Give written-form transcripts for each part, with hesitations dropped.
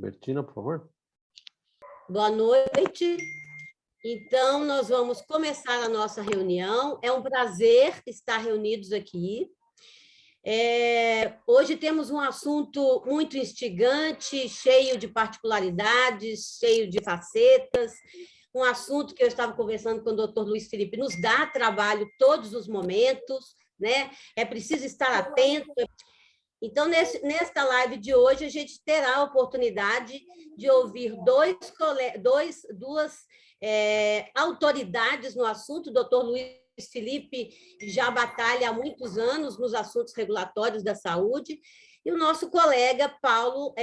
Bertina, por favor. Boa noite. Então, nós vamos começar a nossa reunião. É um prazer estar reunidos aqui. Hoje temos um assunto muito instigante, cheio de particularidades, cheio de facetas, um assunto que eu estava conversando com o doutor Luiz Felipe, nos dá trabalho todos os momentos, né? É preciso estar atento. Então, nesta live de hoje, a gente terá a oportunidade de ouvir duas autoridades no assunto. O doutor Luiz Felipe já batalha há muitos anos nos assuntos regulatórios da saúde, e o nosso colega Paulo,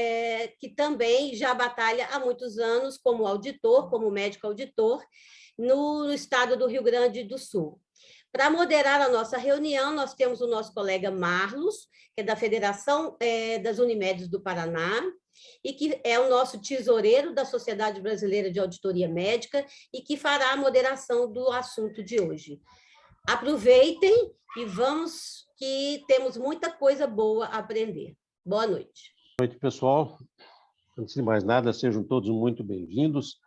que também já batalha há muitos anos como auditor, como médico auditor, no estado do Rio Grande do Sul. Para moderar a nossa reunião, nós temos o nosso colega Marlos, que é da Federação das Unimedes do Paraná, e que é o nosso tesoureiro da Sociedade Brasileira de Auditoria Médica e que fará a moderação do assunto de hoje. Aproveitem e vamos, que temos muita coisa boa a aprender. Boa noite. Boa noite, pessoal. Antes de mais nada, sejam todos muito bem-vindos.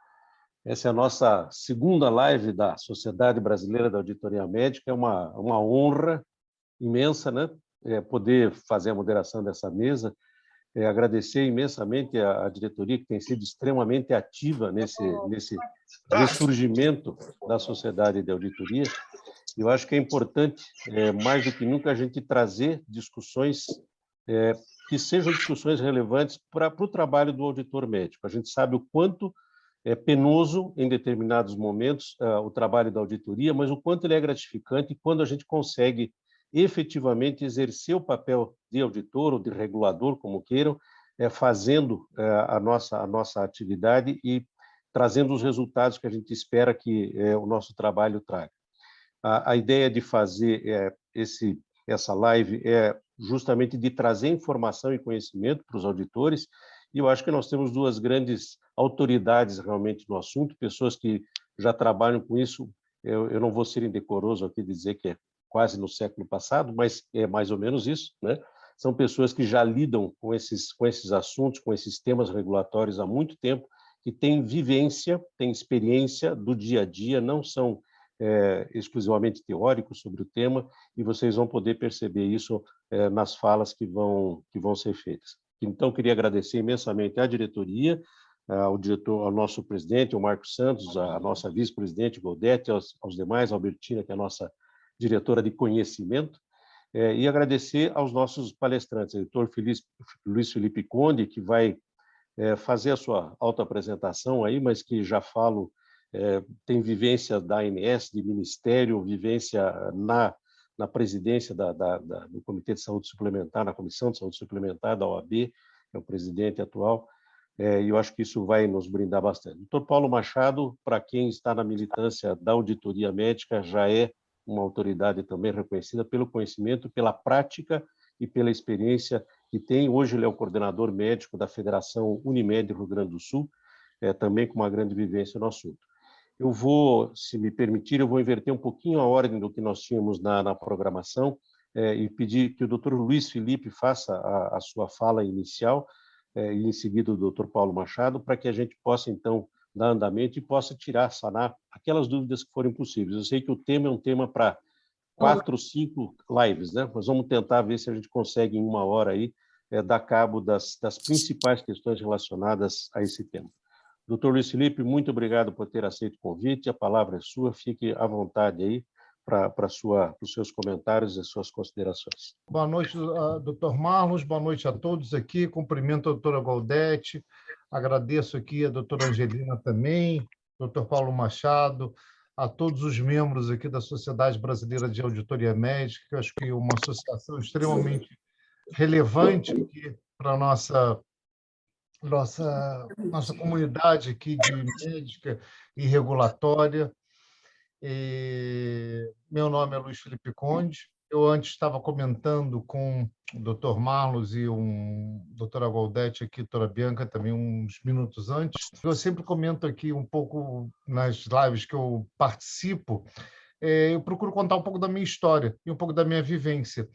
Essa é a nossa segunda live da Sociedade Brasileira da Auditoria Médica. É uma honra imensa, né? Poder fazer a moderação dessa mesa. Agradecer imensamente a diretoria, que tem sido extremamente ativa nesse ressurgimento da Sociedade de Auditoria. Eu acho que é importante, mais do que nunca, a gente trazer discussões que sejam discussões relevantes para o trabalho do auditor médico. A gente sabe o quanto é penoso, em determinados momentos, o trabalho da auditoria, mas o quanto ele é gratificante quando a gente consegue efetivamente exercer o papel de auditor ou de regulador, como queiram, fazendo a nossa atividade e trazendo os resultados que a gente espera que o nosso trabalho traga. A ideia de fazer essa live é justamente de trazer informação e conhecimento para os auditores, e eu acho que nós temos duas grandes autoridades realmente no assunto, pessoas que já trabalham com isso. Eu não vou ser indecoroso aqui de dizer que é quase no século passado, mas é mais ou menos isso, né? São pessoas que já lidam com esses assuntos, com esses temas regulatórios há muito tempo, que têm vivência, têm experiência do dia a dia, não são exclusivamente teóricos sobre o tema, e vocês vão poder perceber isso nas falas que vão ser feitas. Então, queria agradecer imensamente à diretoria, ao nosso presidente, o Marcos Santos, à nossa vice-presidente, Goldete, aos demais, a Albertina, que é a nossa diretora de conhecimento, e agradecer aos nossos palestrantes, o doutor Luiz Felipe Conde, que vai fazer a sua autoapresentação aí, mas que já falo, tem vivência da ANS, de ministério, vivência na presidência do Comitê de Saúde Suplementar, na Comissão de Saúde Suplementar da OAB, é o presidente atual, e eu acho que isso vai nos brindar bastante. Doutor Paulo Machado, para quem está na militância da auditoria médica, já é uma autoridade também reconhecida pelo conhecimento, pela prática e pela experiência que tem. Hoje ele é o coordenador médico da Federação Unimed Rio Grande do Sul, também com uma grande vivência no assunto. Eu vou, se me permitir, eu vou inverter um pouquinho a ordem do que nós tínhamos na programação e pedir que o doutor Luiz Felipe faça a sua fala inicial e em seguida o doutor Paulo Machado, para que a gente possa, então, dar andamento e possa sanar aquelas dúvidas que forem possíveis. Eu sei que o tema é um tema para 4 ou 5 lives, né? Mas vamos tentar ver se a gente consegue, em uma hora, aí, dar cabo das principais questões relacionadas a esse tema. Doutor Luiz Felipe, muito obrigado por ter aceito o convite. A palavra é sua. Fique à vontade aí para os seus comentários e suas considerações. Boa noite, doutor Marlos. Boa noite a todos aqui. Cumprimento a doutora Goldete. Agradeço aqui a doutora Angelina também, doutor Paulo Machado, a todos os membros aqui da Sociedade Brasileira de Auditoria Médica, que eu acho que é uma associação extremamente relevante aqui para a nossa comunidade aqui de médica e regulatória. Meu nome é Luiz Felipe Conde. Eu antes estava comentando com o Dr. Marlos e a doutora Goldete aqui, doutora Bianca, também uns minutos antes. Eu sempre comento aqui um pouco nas lives que eu participo, eu procuro contar um pouco da minha história e um pouco da minha vivência,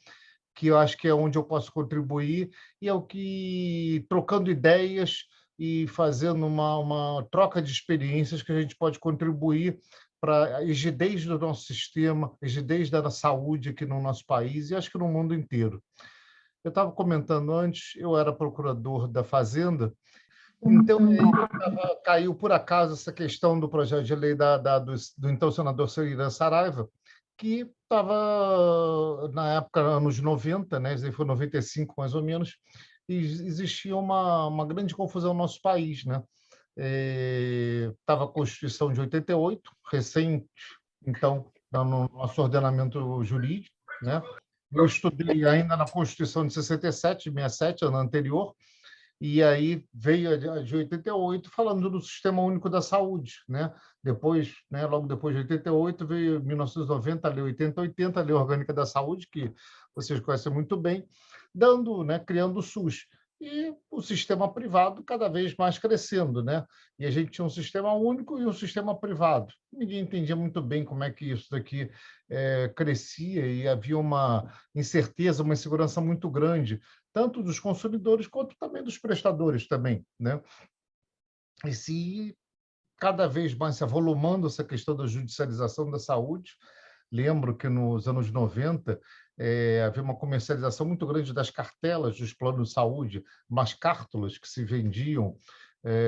que eu acho que é onde eu posso contribuir, e é o que, trocando ideias, e fazendo uma troca de experiências que a gente pode contribuir para a rigidez do nosso sistema, a rigidez da saúde aqui no nosso país e acho que no mundo inteiro. Eu estava comentando antes, eu era procurador da Fazenda, então caiu por acaso essa questão do projeto de lei do então senador Seirian Saraiva, que estava, na época, anos 90, né? Isso aí foi 95, mais ou menos, e existia uma grande confusão no nosso país, né? Estava a Constituição de 88, recente, então, no nosso ordenamento jurídico, né? Eu estudei ainda na Constituição de 67, 67, ano anterior, e aí veio a de 88 falando do Sistema Único da Saúde, né? Depois, né, logo depois de 88, veio 1990, a Lei 8080, a Lei Orgânica da Saúde, que vocês conhecem muito bem, né, criando o SUS. E o sistema privado cada vez mais crescendo, né? E a gente tinha um sistema único e um sistema privado. Ninguém entendia muito bem como é que isso daqui crescia e havia uma incerteza, uma insegurança muito grande, tanto dos consumidores quanto também dos prestadores também, né? E se cada vez mais se avolumando essa questão da judicialização da saúde, lembro que nos anos 90 havia uma comercialização muito grande das cartelas dos planos de saúde, umas cártulas que se vendiam.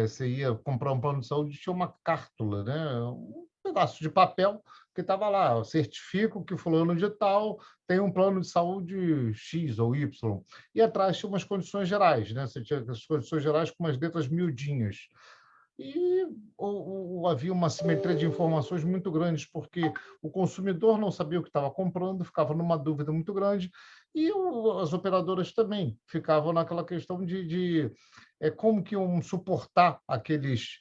Você ia comprar um plano de saúde e tinha uma cártula, né? Um pedaço de papel que estava lá, eu certifico que fulano de tal tem um plano de saúde X ou Y. E atrás tinha umas condições gerais, né? Você tinha as condições gerais com umas letras miudinhas. E havia uma simetria de informações muito grande, porque o consumidor não sabia o que estava comprando, ficava numa dúvida muito grande, e as operadoras também ficavam naquela questão de como que iam suportar aqueles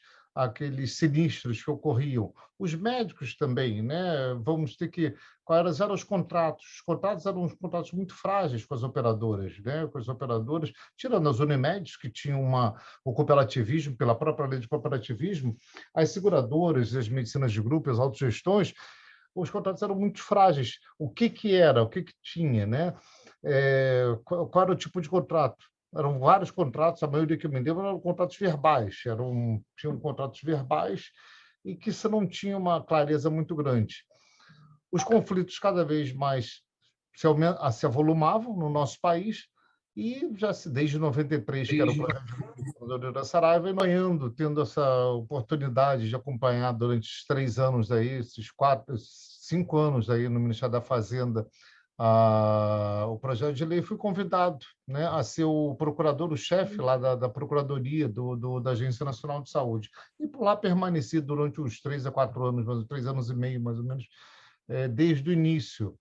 sinistros que ocorriam. Os médicos também, né? Vamos ter que... Quais eram os contratos? Os contratos eram uns contratos muito frágeis com as operadoras, né? Com as operadoras, tirando as Unimedes, que tinham o cooperativismo, pela própria lei de cooperativismo, as seguradoras, as medicinas de grupo, as autogestões, os contratos eram muito frágeis. O que era? O que tinha, né? Qual era o tipo de contrato? Eram vários contratos, a maioria que eu me lembro eram contratos verbais, tinham contratos verbais e que você não tinha uma clareza muito grande. Os conflitos cada vez mais se avolumavam no nosso país e já desde 93, que era o projeto da Saraiva, acompanhando, tendo essa oportunidade de acompanhar durante esses 3 anos aí, esses 5 anos aí no Ministério da Fazenda, o projeto de lei, fui convidado, né, a ser o procurador, o chefe lá da Procuradoria da Agência Nacional de Saúde. E por lá permaneci durante uns 3 a 4 anos, 3 anos e meio, mais ou menos, desde o início.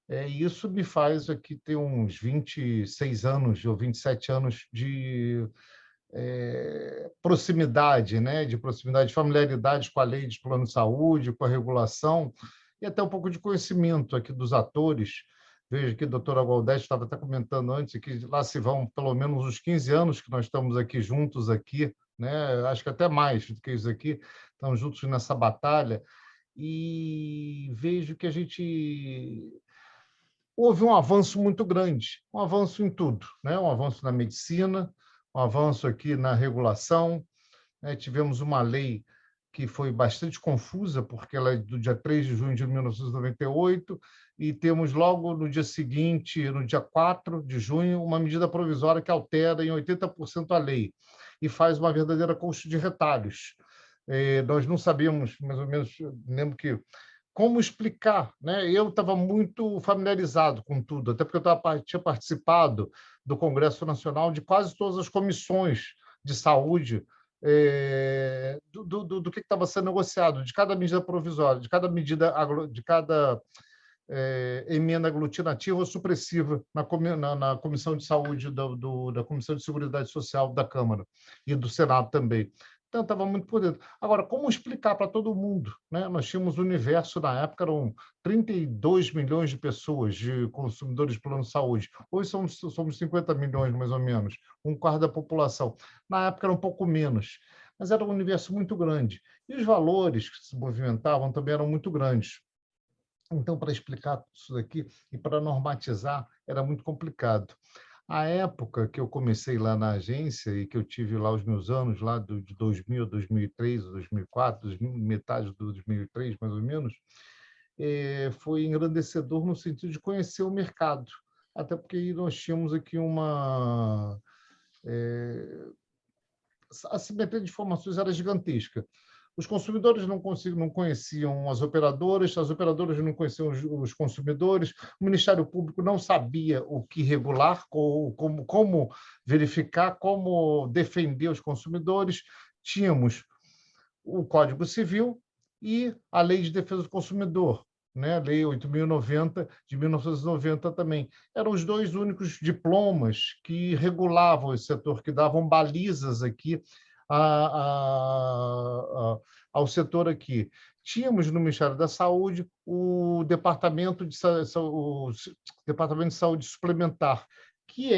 E isso me faz aqui ter uns 26 anos ou 27 anos de proximidade, né? De proximidade, de familiaridade com a lei de plano de saúde, com a regulação, e até um pouco de conhecimento aqui dos atores. Vejo que a doutora Gaudete estava até comentando antes que lá se vão pelo menos uns 15 anos que nós estamos aqui juntos aqui, né? Acho que até mais do que isso aqui, estamos juntos nessa batalha, e vejo que houve um avanço muito grande, um avanço em tudo, né? Um avanço na medicina, um avanço aqui na regulação, né? Tivemos uma lei que foi bastante confusa, porque ela é do dia 3 de junho de 1998, e temos logo no dia seguinte, no dia 4 de junho, uma medida provisória que altera em 80% a lei e faz uma verdadeira colcha de retalhos. Nós não sabíamos, mais ou menos, lembro que como explicar, né? Eu estava muito familiarizado com tudo, até porque eu tinha participado do Congresso Nacional de quase todas as comissões de saúde, do que estava sendo negociado, de cada medida provisória, de cada emenda aglutinativa ou supressiva na Comissão de Saúde da Comissão de Seguridade Social da Câmara e do Senado também. Então, estava muito por dentro. Agora, como explicar para todo mundo, né? Nós tínhamos o universo, na época, eram 32 milhões de pessoas, de consumidores de plano de saúde. Hoje somos 50 milhões, mais ou menos, 1/4 da população. Na época, era um pouco menos, mas era um universo muito grande. E os valores que se movimentavam também eram muito grandes. Então, para explicar isso daqui e para normatizar, era muito complicado. A época que eu comecei lá na agência e que eu tive lá os meus anos, lá de 2000, 2003, 2004, metade de 2003, mais ou menos, foi engrandecedor no sentido de conhecer o mercado. Até porque nós tínhamos aqui uma... a simetria de informações era gigantesca. Os consumidores não conheciam as operadoras não conheciam os consumidores, o Ministério Público não sabia o que regular, como verificar, como defender os consumidores. Tínhamos o Código Civil e a Lei de Defesa do Consumidor, né? A Lei 8.090, de 1990 também. Eram os dois únicos diplomas que regulavam esse setor, que davam balizas aqui ao setor aqui. Tínhamos no Ministério da Saúde o Departamento de Saúde Suplementar, que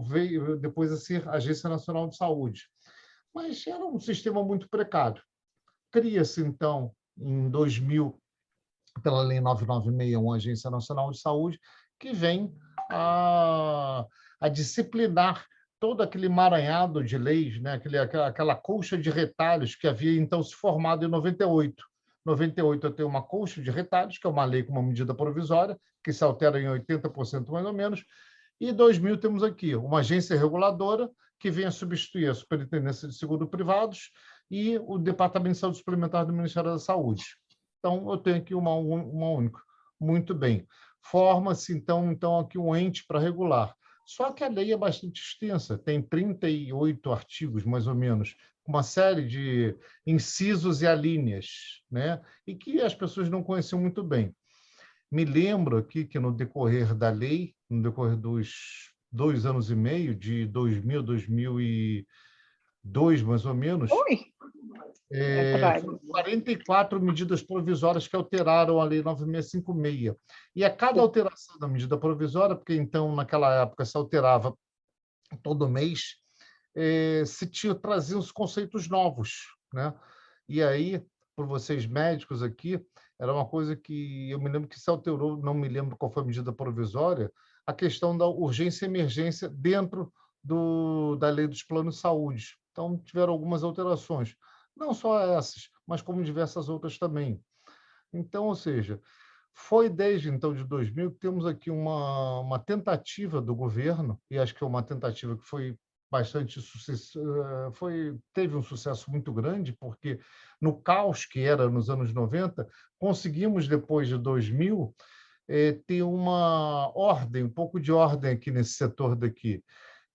veio depois a ser a Agência Nacional de Saúde. Mas era um sistema muito precário. Cria-se, então, em 2000, pela Lei 9961, a Agência Nacional de Saúde, que vem a disciplinar todo aquele emaranhado de leis, né? Aquela colcha de retalhos que havia, então, se formado em 98. Em 98, eu tenho uma colcha de retalhos, que é uma lei com uma medida provisória, que se altera em 80% mais ou menos, e em 2000 temos aqui uma agência reguladora que vem a substituir a Superintendência de Seguros Privados e o Departamento de Saúde Suplementar do Ministério da Saúde. Então, eu tenho aqui uma única. Muito bem. Forma-se, então aqui um ente para regular. Só que a lei é bastante extensa, tem 38 artigos, mais ou menos, uma série de incisos e alíneas, né? E que as pessoas não conheciam muito bem. Me lembro aqui que, no decorrer da lei, no decorrer dos 2 anos e meio, de 2000 a 2002, mais ou menos, foram 44 medidas provisórias que alteraram a Lei 9656. E a cada alteração da medida provisória, porque então, naquela época, se alterava todo mês, traziam os conceitos novos, né? E aí, por vocês médicos aqui, era uma coisa que eu me lembro que se alterou, não me lembro qual foi a medida provisória, a questão da urgência e emergência dentro da lei dos planos de saúde. Então, tiveram algumas alterações. Não só essas, mas como diversas outras também. Então, ou seja, foi desde então de 2000 que temos aqui uma tentativa do governo, e acho que é uma tentativa que foi bastante sucesso, teve um sucesso muito grande, porque no caos que era nos anos 90, conseguimos, depois de 2000, ter uma ordem, um pouco de ordem aqui nesse setor daqui.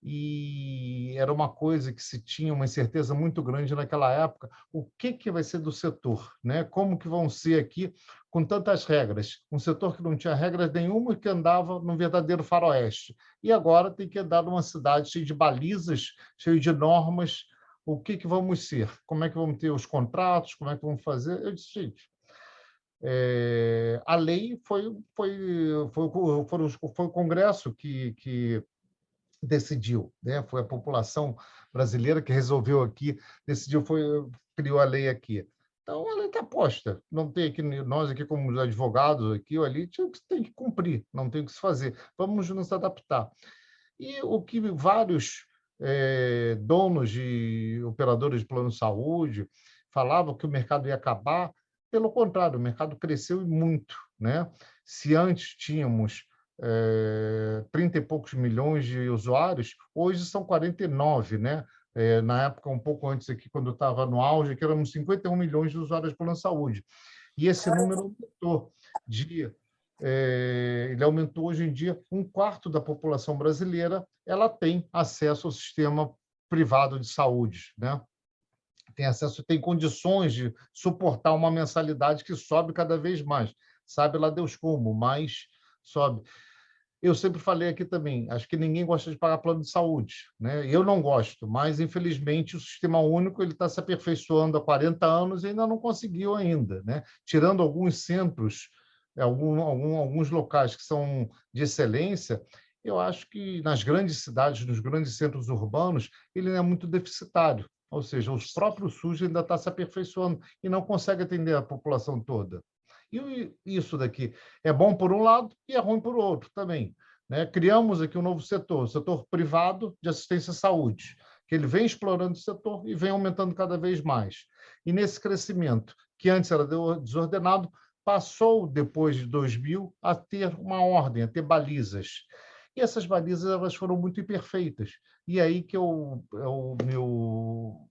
E era uma coisa que se tinha uma incerteza muito grande naquela época, o que vai ser do setor, né? Como que vão ser aqui com tantas regras? Um setor que não tinha regras nenhuma, que andava num verdadeiro faroeste. E agora tem que andar numa cidade cheia de balizas, cheia de normas. O que vamos ser? Como é que vamos ter os contratos? Como é que vamos fazer? Eu disse, gente, a lei foi o Congresso que decidiu, né? Foi a população brasileira que resolveu aqui, decidiu, criou a lei aqui. Então, a lei está posta. Não tem aqui, nós aqui como advogados aqui ou ali, tem que cumprir, não tem o que se fazer. Vamos nos adaptar. E o que vários donos de operadores de plano de saúde falavam que o mercado ia acabar, pelo contrário, o mercado cresceu muito, né? Se antes tínhamos 30 e poucos milhões de usuários, hoje são 49, né? Na época, um pouco antes aqui, quando eu estava no auge, que éramos 51 milhões de usuários de plano de saúde. E esse número aumentou. Ele aumentou hoje em dia, 1/4 da população brasileira ela tem acesso ao sistema privado de saúde, né? Tem acesso, tem condições de suportar uma mensalidade que sobe cada vez mais. Sabe lá Deus como, mas sobe. Eu sempre falei aqui também, acho que ninguém gosta de pagar plano de saúde, né? Eu não gosto, mas, infelizmente, o Sistema Único está se aperfeiçoando há 40 anos e ainda não conseguiu ainda, né? Tirando alguns centros, alguns locais que são de excelência, eu acho que nas grandes cidades, nos grandes centros urbanos, ele é muito deficitário, ou seja, os próprios SUS ainda está se aperfeiçoando e não consegue atender a população toda. E isso daqui é bom por um lado e é ruim por outro também, né? Criamos aqui um novo setor, o setor privado de assistência à saúde, que ele vem explorando o setor e vem aumentando cada vez mais. E nesse crescimento, que antes era desordenado, passou, depois de 2000, a ter uma ordem, a ter balizas. E essas balizas elas foram muito imperfeitas. E aí que é o meu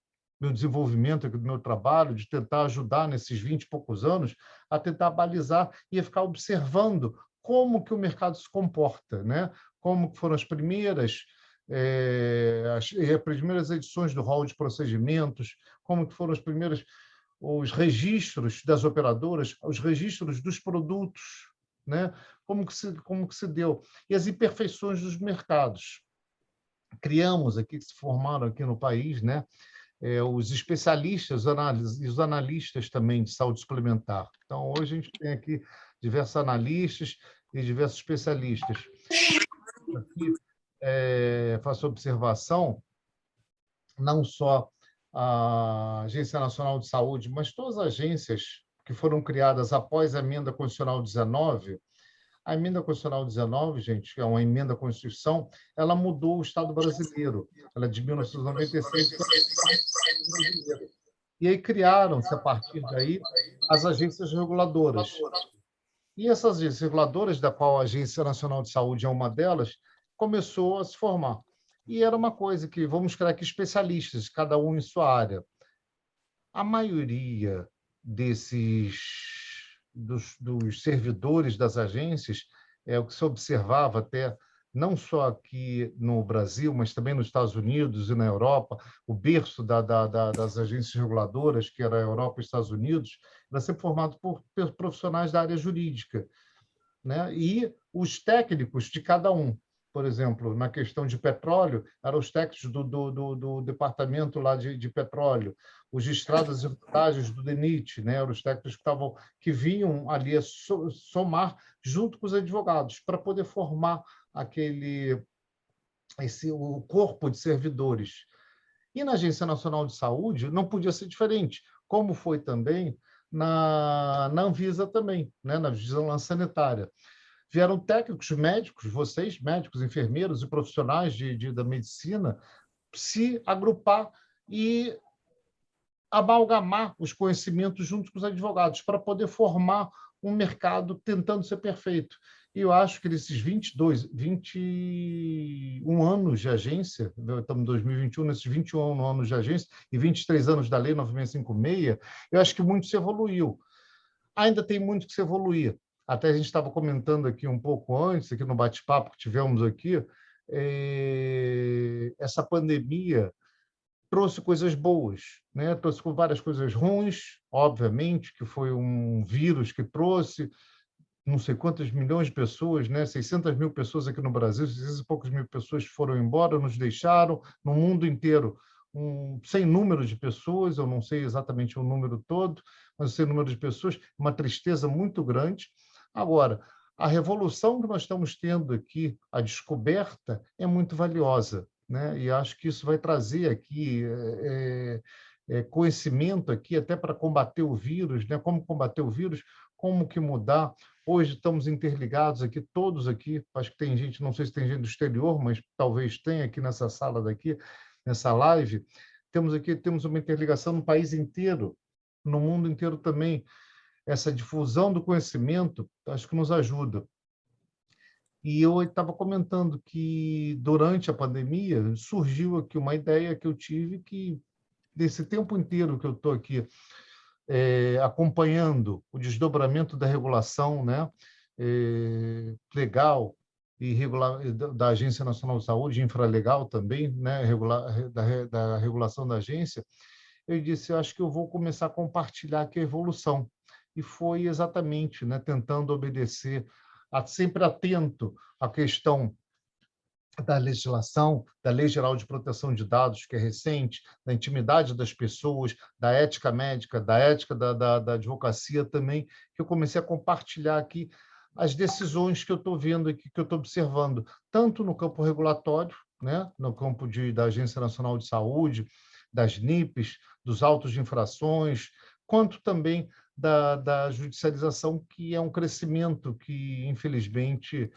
desenvolvimento, do meu trabalho, de tentar ajudar nesses 20 e poucos anos a tentar balizar e a ficar observando como que o mercado se comporta, né? Como que foram as primeiras edições do rol de procedimentos, como que foram os registros das operadoras, os registros dos produtos, né? Como que se deu. E as imperfeições dos mercados. Criamos aqui, que se formaram aqui no país, né? Os especialistas e os analistas também de saúde suplementar. Então, hoje a gente tem aqui diversos analistas e diversos especialistas. Aqui faço observação, não só a Agência Nacional de Saúde, mas todas as agências que foram criadas após a Emenda Constitucional 19. A Emenda Constitucional 19, gente, que é uma emenda à Constituição, ela mudou o Estado brasileiro. Ela é de 1996. E aí criaram-se, a partir daí, as agências reguladoras. E essas agências reguladoras, da qual a Agência Nacional de Saúde é uma delas, começou a se formar. E era uma coisa que, vamos criar aqui especialistas, cada um em sua área. A maioria dos servidores das agências, o que se observava até, não só aqui no Brasil, mas também nos Estados Unidos e na Europa, o berço das agências reguladoras, que era a Europa e os Estados Unidos, era sempre formado por profissionais da área jurídica, né? E os técnicos de cada um. Por exemplo, na questão de petróleo, eram os técnicos do departamento lá de petróleo, os de estradas e vantagens do DENIT, né? Eram os técnicos que vinham ali a somar junto com os advogados para poder formar o corpo de servidores. E na Agência Nacional de Saúde não podia ser diferente, como foi também na Anvisa também, né? Na Vigilância Sanitária. Vieram técnicos médicos, vocês, médicos, enfermeiros e profissionais da medicina, se agrupar e amalgamar os conhecimentos junto com os advogados para poder formar um mercado tentando ser perfeito. E eu acho que nesses 21 anos de agência, estamos em 2021, nesses 21 anos de agência e 23 anos da Lei 9656, eu acho que muito se evoluiu. Ainda tem muito que se evoluir. Até a gente estava comentando aqui um pouco antes, aqui no bate-papo que tivemos aqui, essa pandemia trouxe coisas boas, né? Trouxe várias coisas ruins, obviamente, que foi um vírus que trouxe não sei quantas milhões de pessoas, né? 600 mil pessoas aqui no Brasil, 600 e poucas mil pessoas foram embora, nos deixaram, no mundo inteiro, sem número de pessoas, eu não sei exatamente o número todo, mas sem número de pessoas, uma tristeza muito grande. Agora, a revolução que nós estamos tendo aqui, a descoberta, é muito valiosa, né? E acho que isso vai trazer aqui conhecimento aqui até para combater o vírus, né? Como combater o vírus, como que mudar. Hoje estamos interligados aqui, todos aqui, acho que tem gente, não sei se tem gente do exterior, mas talvez tenha aqui nessa sala daqui, nessa live, temos uma interligação no país inteiro, no mundo inteiro também. Essa difusão do conhecimento, acho que nos ajuda. E eu estava comentando que, durante a pandemia, surgiu aqui uma ideia que eu tive que, desse tempo inteiro que eu estou aqui acompanhando o desdobramento da regulação, né, legal e da Agência Nacional de Saúde, infralegal também, né, da regulação da agência, eu disse, acho que eu vou começar a compartilhar aqui a evolução. E foi exatamente, né, tentando obedecer, sempre atento à questão da legislação, da Lei Geral de Proteção de Dados, que é recente, da intimidade das pessoas, da ética médica, da ética da advocacia também, que eu comecei a compartilhar aqui as decisões que eu estou vendo aqui, que eu estou observando, tanto no campo regulatório, né, no campo da Agência Nacional de Saúde, das NIPs, dos autos de infrações, quanto também da judicialização, que é um crescimento que, infelizmente,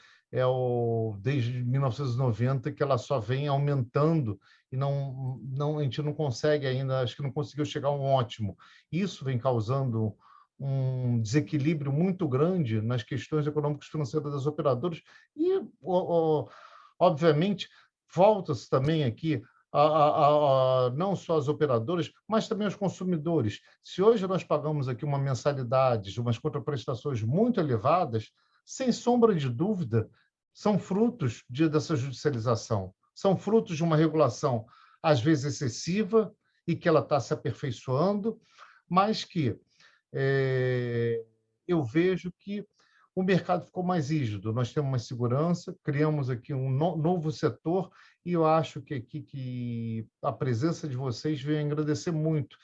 desde 1990 que ela só vem aumentando e a gente não consegue ainda, acho que não conseguiu chegar a um ótimo. Isso vem causando um desequilíbrio muito grande nas questões econômicas e financeiras das operadoras e, obviamente, volta-se também aqui não só as operadoras, mas também os consumidores. Se hoje nós pagamos aqui uma mensalidade, umas contraprestações muito elevadas, sem sombra de dúvida, são frutos dessa judicialização, são frutos de uma regulação, às vezes excessiva, e que ela está se aperfeiçoando, mas que eu vejo que o mercado ficou mais rígido, nós temos mais segurança, criamos aqui um novo setor, e eu acho que aqui que a presença de vocês veio agradecer muito.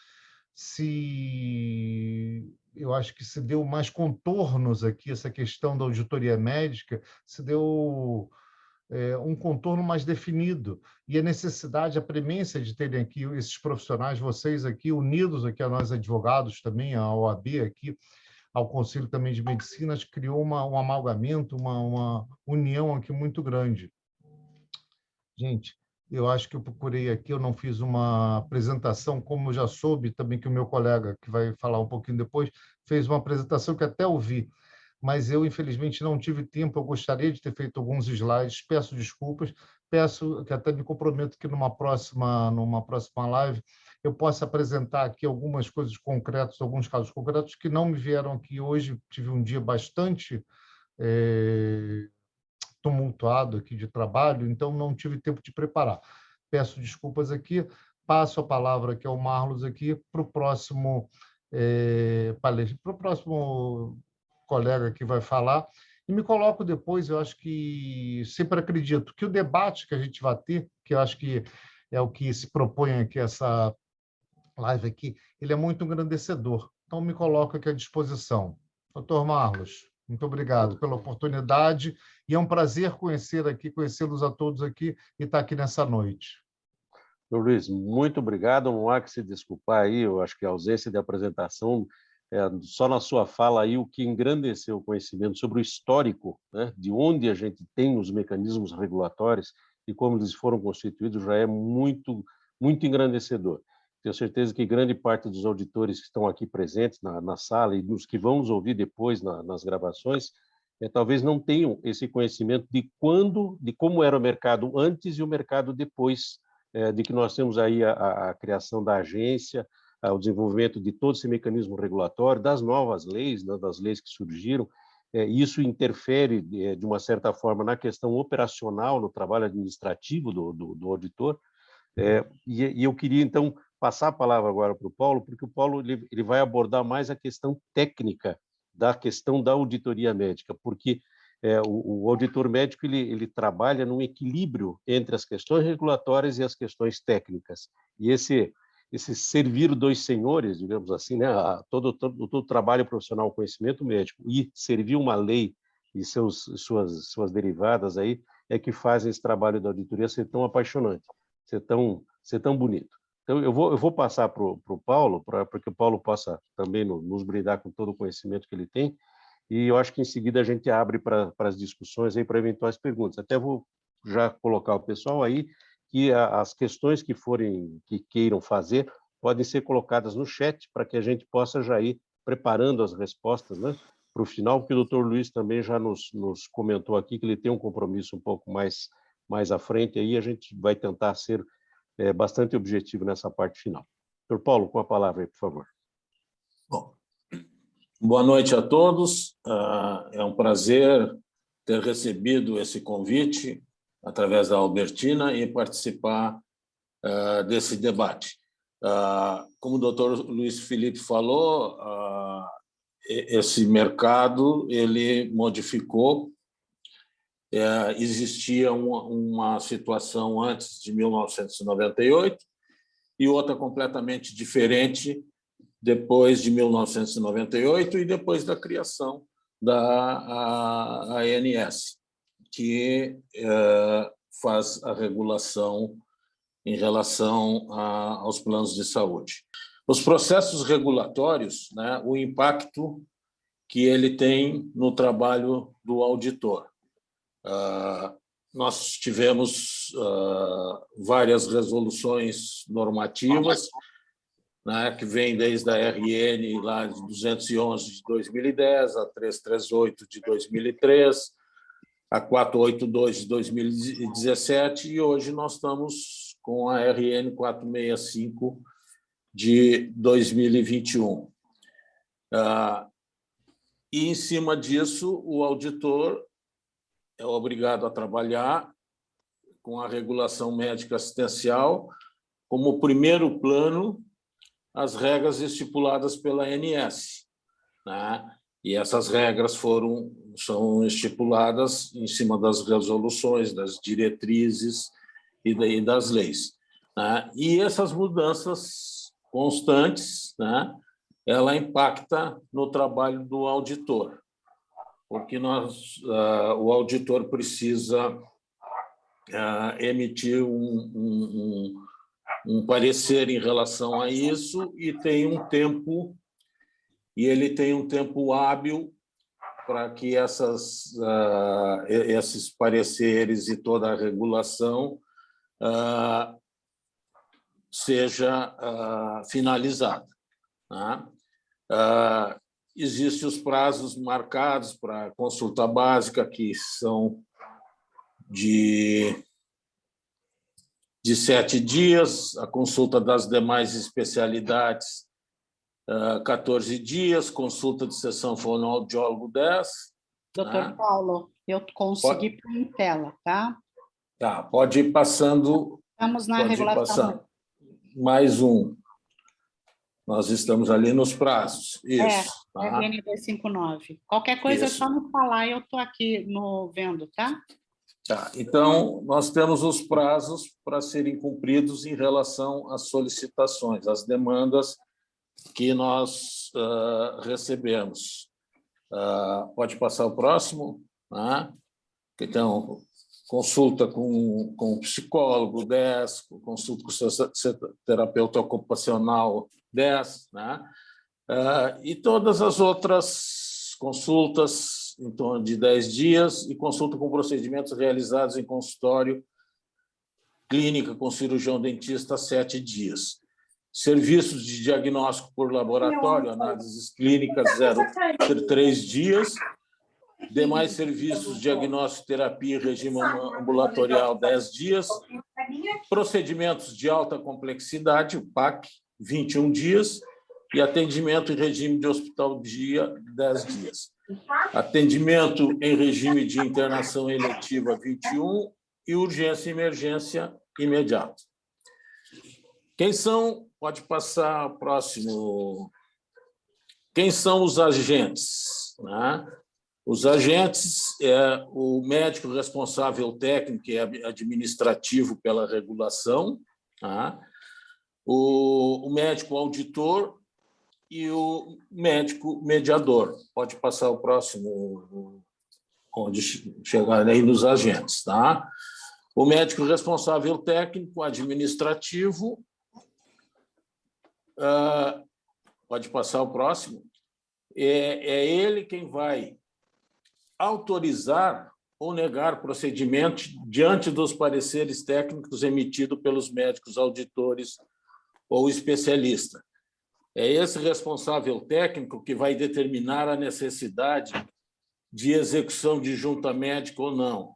Eu acho que se deu mais contornos aqui, essa questão da auditoria médica, se deu um contorno mais definido, e a necessidade, a premência de terem aqui esses profissionais, vocês aqui, unidos aqui a nós advogados também, a OAB aqui, ao Conselho também de Medicina, criou um amalgamento, uma união aqui muito grande. Gente, eu acho que eu procurei aqui, eu não fiz uma apresentação, como eu já soube também que o meu colega, que vai falar um pouquinho depois, fez uma apresentação que até ouvi, mas eu, infelizmente, não tive tempo, eu gostaria de ter feito alguns slides, peço desculpas, peço que até me comprometo que numa próxima live eu possa apresentar aqui algumas coisas concretas, alguns casos concretos que não me vieram aqui hoje, tive um dia bastante tumultuado aqui de trabalho, então não tive tempo de preparar. Peço desculpas aqui, passo a palavra aqui ao Marlos aqui para o próximo palestra, para o próximo colega que vai falar, e me coloco depois, eu acho que sempre acredito que o debate que a gente vai ter, que eu acho que é o que se propõe aqui essa live aqui, ele é muito engrandecedor. Então, me coloco aqui à disposição. Doutor Marlos, muito obrigado pela oportunidade e é um prazer conhecê-los a todos aqui e estar aqui nessa noite. Luiz, muito obrigado. Não há que se desculpar aí, eu acho que a ausência de apresentação, só na sua fala aí, o que engrandeceu o conhecimento sobre o histórico, né, de onde a gente tem os mecanismos regulatórios e como eles foram constituídos, já é muito, muito engrandecedor. Tenho certeza que grande parte dos auditores que estão aqui presentes na sala e dos que vão nos ouvir depois nas gravações, talvez não tenham esse conhecimento de como era o mercado antes e o mercado depois, de que nós temos aí a criação da agência, o desenvolvimento de todo esse mecanismo regulatório, das novas leis, né, das leis que surgiram. Isso interfere, de uma certa forma, na questão operacional, no trabalho administrativo do auditor. E eu queria, então, passar a palavra agora para o Paulo, porque o Paulo ele vai abordar mais a questão técnica da questão da auditoria médica, porque o auditor médico ele trabalha num equilíbrio entre as questões regulatórias e as questões técnicas. E esse servir dois senhores, digamos assim, né, todo o trabalho profissional, conhecimento médico e servir uma lei e suas derivadas aí é que fazem esse trabalho da auditoria ser tão apaixonante, ser tão bonito. Então, eu vou passar para o Paulo, para que o Paulo possa também nos brindar com todo o conhecimento que ele tem, e eu acho que em seguida a gente abre para as discussões aí, para eventuais perguntas. Até vou já colocar o pessoal aí, que as questões que queiram fazer podem ser colocadas no chat, para que a gente possa já ir preparando as respostas, né, para o final, porque o doutor Luiz também já nos comentou aqui que ele tem um compromisso um pouco mais à frente, aí a gente vai tentar ser bastante objetivo nessa parte final. Doutor Paulo, com a palavra aí, por favor. Bom, boa noite a todos. É um prazer ter recebido esse convite através da Albertina e participar desse debate. Como o doutor Luiz Felipe falou, esse mercado ele modificou. Existia uma situação antes de 1998 e outra completamente diferente depois de 1998 e depois da criação da ANS, que faz a regulação em relação aos planos de saúde. Os processos regulatórios, né, o impacto que ele tem no trabalho do auditor. Nós tivemos várias resoluções normativas, né, que vem desde a RN lá de 211 de 2010, a 338 de 2003, a 482 de 2017, e hoje nós estamos com a RN 465 de 2021. E, em cima disso, o auditor é obrigado a trabalhar com a regulação médica assistencial como primeiro plano as regras estipuladas pela ANS, né? E essas regras são estipuladas em cima das resoluções, das diretrizes e das leis, né? E essas mudanças constantes, né, ela impacta no trabalho do auditor, porque o auditor precisa emitir um parecer em relação a isso e ele tem um tempo hábil para que esses pareceres e toda a regulação seja finalizada, né? Existem os prazos marcados para consulta básica, que são de 7 dias, a consulta das demais especialidades, 14 dias, consulta de sessão fonoaudiólogo 10. Doutor Paulo, eu consegui pôr em tela, tá? Tá, pode ir passando. Estamos na regulação. Mais um. Nós estamos ali nos prazos. Isso. Tá? RN 259. Qualquer coisa é só me falar, eu estou aqui vendo, tá? Tá, então, nós temos os prazos para serem cumpridos em relação às solicitações, às demandas que nós recebemos. Pode passar o próximo? Né? Então, consulta com o psicólogo, 10, consulta com o terapeuta ocupacional, 10, né? E todas as outras consultas em torno de 10 dias e consulta com procedimentos realizados em consultório, clínica com cirurgião dentista, 7 dias. Serviços de diagnóstico por laboratório, análises clínicas, 3 dias. Demais serviços de diagnóstico, terapia e regime ambulatorial, 10 dias. Procedimentos de alta complexidade, o PAC, 21 dias. E atendimento em regime de hospital-dia, 10 dias. Atendimento em regime de internação eletiva, 21, e urgência e emergência imediata. Quem são? Pode passar o próximo. Quem são os agentes? Né? Os agentes é o médico responsável técnico e administrativo pela regulação, tá? O médico auditor e o médico mediador. Pode passar o próximo, onde chegar aí nos agentes, tá? O médico responsável técnico, administrativo, pode passar o próximo, é ele quem vai autorizar ou negar procedimento diante dos pareceres técnicos emitidos pelos médicos auditores ou especialistas. É esse responsável técnico que vai determinar a necessidade de execução de junta médica ou não.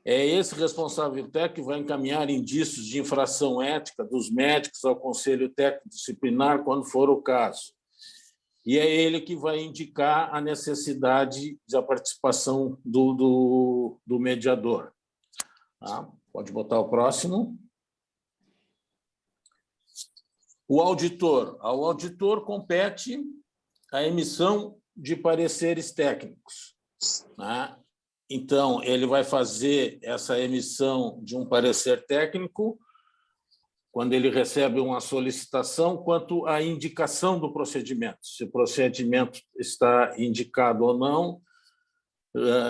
É esse responsável técnico que vai encaminhar indícios de infração ética dos médicos ao Conselho Técnico Disciplinar, quando for o caso. E é ele que vai indicar a necessidade da participação do mediador. Tá? Pode botar o próximo. O auditor. Ao auditor compete a emissão de pareceres técnicos, né? Então, ele vai fazer essa emissão de um parecer técnico quando ele recebe uma solicitação quanto à indicação do procedimento, se o procedimento está indicado ou não,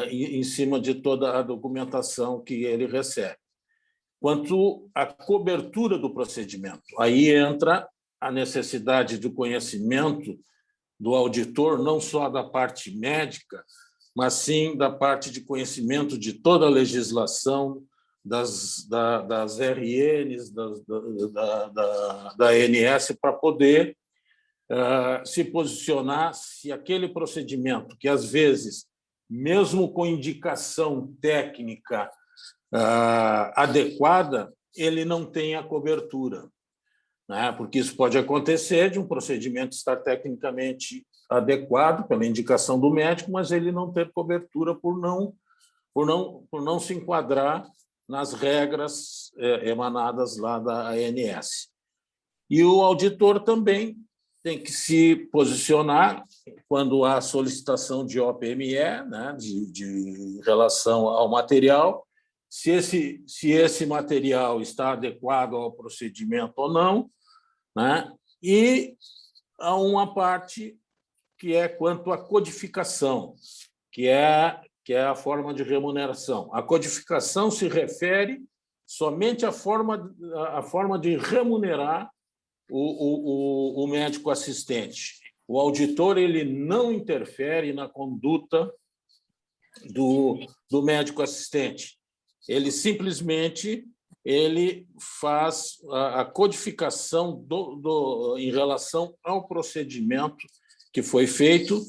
em cima de toda a documentação que ele recebe. Quanto à cobertura do procedimento, aí entra a necessidade do conhecimento do auditor, não só da parte médica, mas sim da parte de conhecimento de toda a legislação, das RNs, da ANS, para poder se posicionar se aquele procedimento, que às vezes, mesmo com indicação técnica adequada, ele não tem a cobertura, né? Porque isso pode acontecer de um procedimento estar tecnicamente adequado pela indicação do médico, mas ele não ter cobertura por não se enquadrar nas regras emanadas lá da ANS. E o auditor também tem que se posicionar quando há solicitação de OPME, né, de relação ao material, se esse material está adequado ao procedimento ou não, né? E há uma parte que é quanto à codificação, que é a forma de remuneração. A codificação se refere somente à forma de remunerar o médico assistente. O auditor ele não interfere na conduta do médico assistente. Ele simplesmente faz a codificação em relação ao procedimento que foi feito.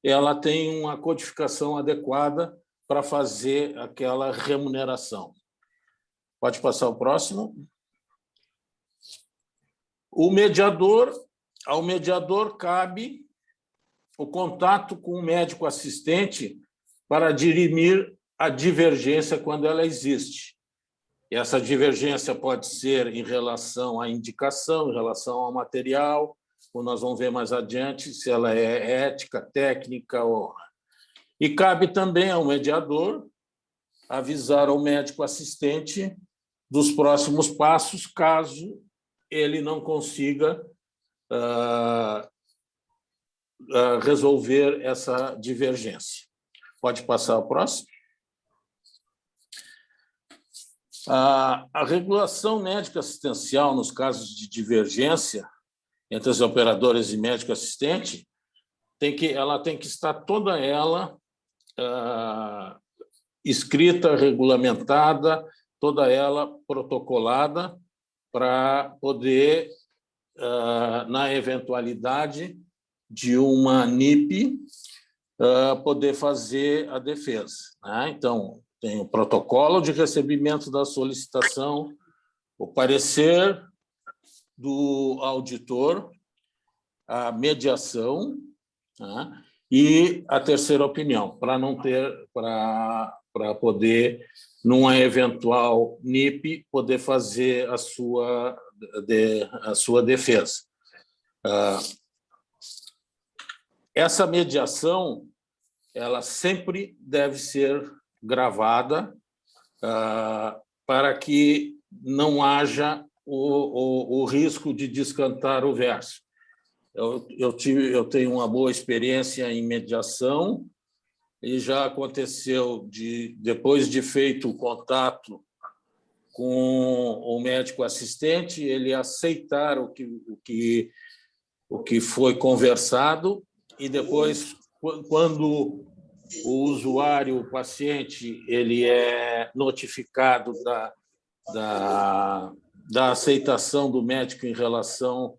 Ela tem uma codificação adequada para fazer aquela remuneração. Pode passar o próximo. Ao mediador cabe o contato com o médico assistente para dirimir a divergência quando ela existe. E essa divergência pode ser em relação à indicação, em relação ao material, ou nós vamos ver mais adiante se ela é ética, técnica. E cabe também ao mediador avisar ao médico assistente dos próximos passos, caso ele não consiga resolver essa divergência. Pode passar ao próximo. A regulação médica assistencial nos casos de divergência entre os operadores e médico assistente ela tem que estar toda ela escrita, regulamentada, toda ela protocolada para poder, na eventualidade de uma NIP, poder fazer a defesa, né? Então, tem o protocolo de recebimento da solicitação, o parecer do auditor, a mediação, né? E a terceira opinião, para poder, numa eventual NIP, poder fazer a sua defesa. Essa mediação ela sempre deve ser gravada para que não haja o risco de descantar o verso. Eu tenho uma boa experiência em mediação e já aconteceu depois de feito o contato com o médico assistente, ele aceitar o que foi conversado e depois, quando o usuário, o paciente, ele é notificado da aceitação do médico em relação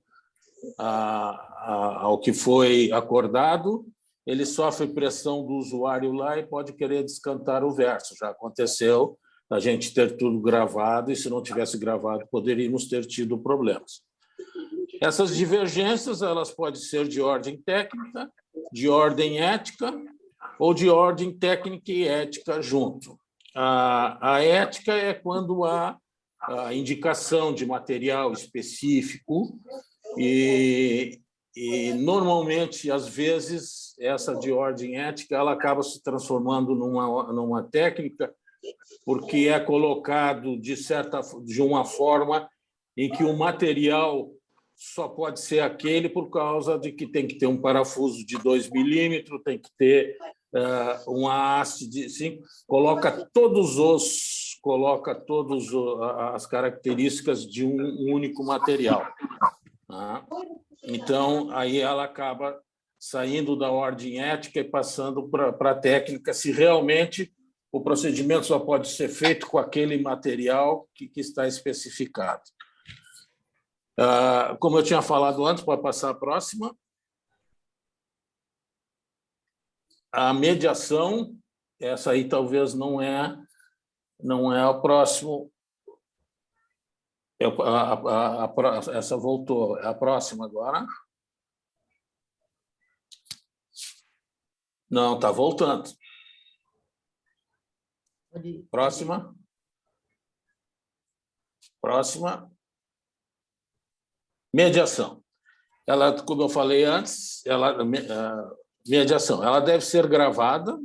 ao que foi acordado, ele sofre pressão do usuário lá e pode querer descantar o verso. Já aconteceu a gente ter tudo gravado e, se não tivesse gravado, poderíamos ter tido problemas. Essas divergências elas podem ser de ordem técnica, de ordem ética ou de ordem técnica e ética junto. A ética é quando há a indicação de material específico e normalmente, às vezes, essa de ordem ética ela acaba se transformando numa técnica porque é colocado de uma forma em que o material só pode ser aquele por causa de que tem que ter um parafuso de 2 milímetros, tem que ter uma haste de 5, coloca todas as características de um único material. Então, aí ela acaba saindo da ordem ética e passando para a técnica, se realmente o procedimento só pode ser feito com aquele material que está especificado. Como eu tinha falado antes, pode passar a próxima. A mediação, essa aí talvez não é o próximo. Essa voltou, é a próxima agora. Não, está voltando. Próxima. Próxima. Mediação. Ela, como eu falei antes, mediação. Ela deve ser gravada,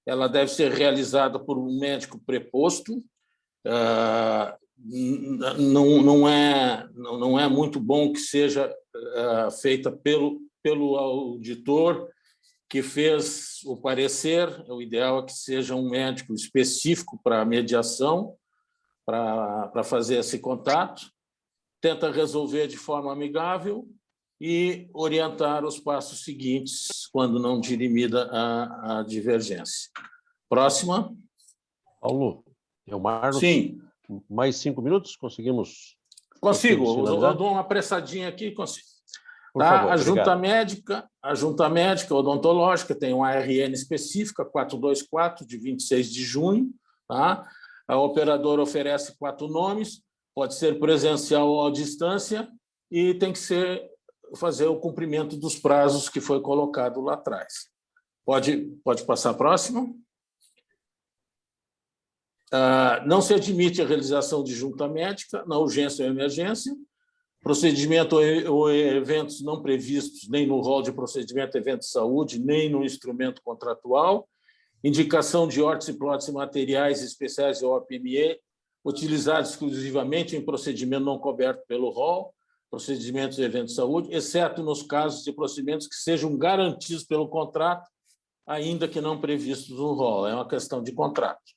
ela deve ser realizada por um médico preposto. Não é muito bom que seja feita pelo auditor que fez o parecer. O ideal é que seja um médico específico para a mediação, para fazer esse contato. Tenta resolver de forma amigável e orientar os passos seguintes quando não dirimida a divergência. Próxima. Paulo, eu Marlos. Sim. Mais 5 minutos? Conseguimos? Consigo. Eu dou uma apressadinha aqui, consigo. Por favor, a junta médica odontológica tem uma ARN específica, 424, de 26 de junho. Tá? A operadora oferece 4 nomes, pode ser presencial ou à distância, e tem que fazer o cumprimento dos prazos que foi colocado lá atrás. Pode passar a próxima. Não se admite a realização de junta médica na urgência ou emergência, procedimento ou eventos não previstos nem no rol de procedimento de evento de saúde, nem no instrumento contratual, indicação de órtese e prótese materiais especiais ou OPME, utilizados exclusivamente em procedimento não coberto pelo rol, procedimentos de evento de saúde, exceto nos casos de procedimentos que sejam garantidos pelo contrato, ainda que não previstos no rol. É uma questão de contrato.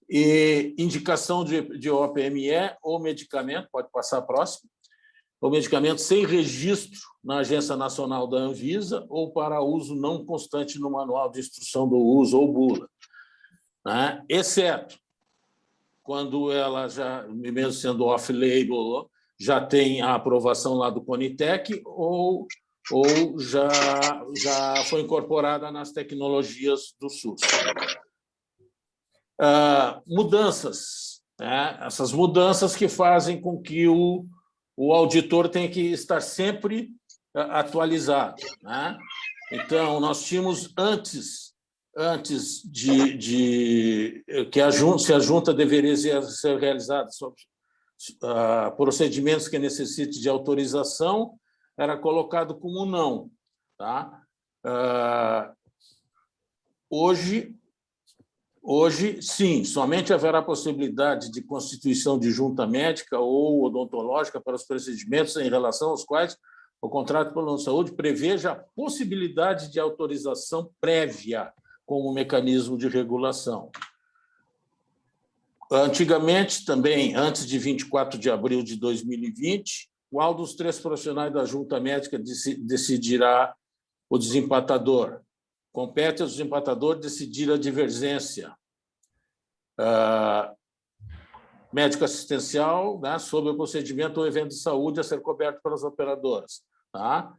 E indicação de OPME ou medicamento, pode passar a próxima, ou medicamento sem registro na Agência Nacional da Anvisa ou para uso não constante no Manual de Instrução do Uso ou bula, né? Exceto quando ela já, mesmo sendo off-label, já tem a aprovação lá do Conitec ou já foi incorporada nas tecnologias do SUS. Mudanças, né? Essas mudanças que fazem com que o auditor tenha que estar sempre atualizado, né? Então, nós tínhamos antes de que se a junta deveria ser realizada sobre procedimentos que necessitem de autorização, era colocado como não, tá? Hoje, sim, somente haverá possibilidade de constituição de junta médica ou odontológica para os procedimentos em relação aos quais o contrato de plano de saúde preveja a possibilidade de autorização prévia como mecanismo de regulação. Antigamente, também, antes de 24 de abril de 2020, qual dos 3 profissionais da junta médica decidirá o desempatador? Compete ao desempatador decidir a divergência. Médico assistencial, né, sobre o procedimento ou evento de saúde a ser coberto pelas operadoras. Tá?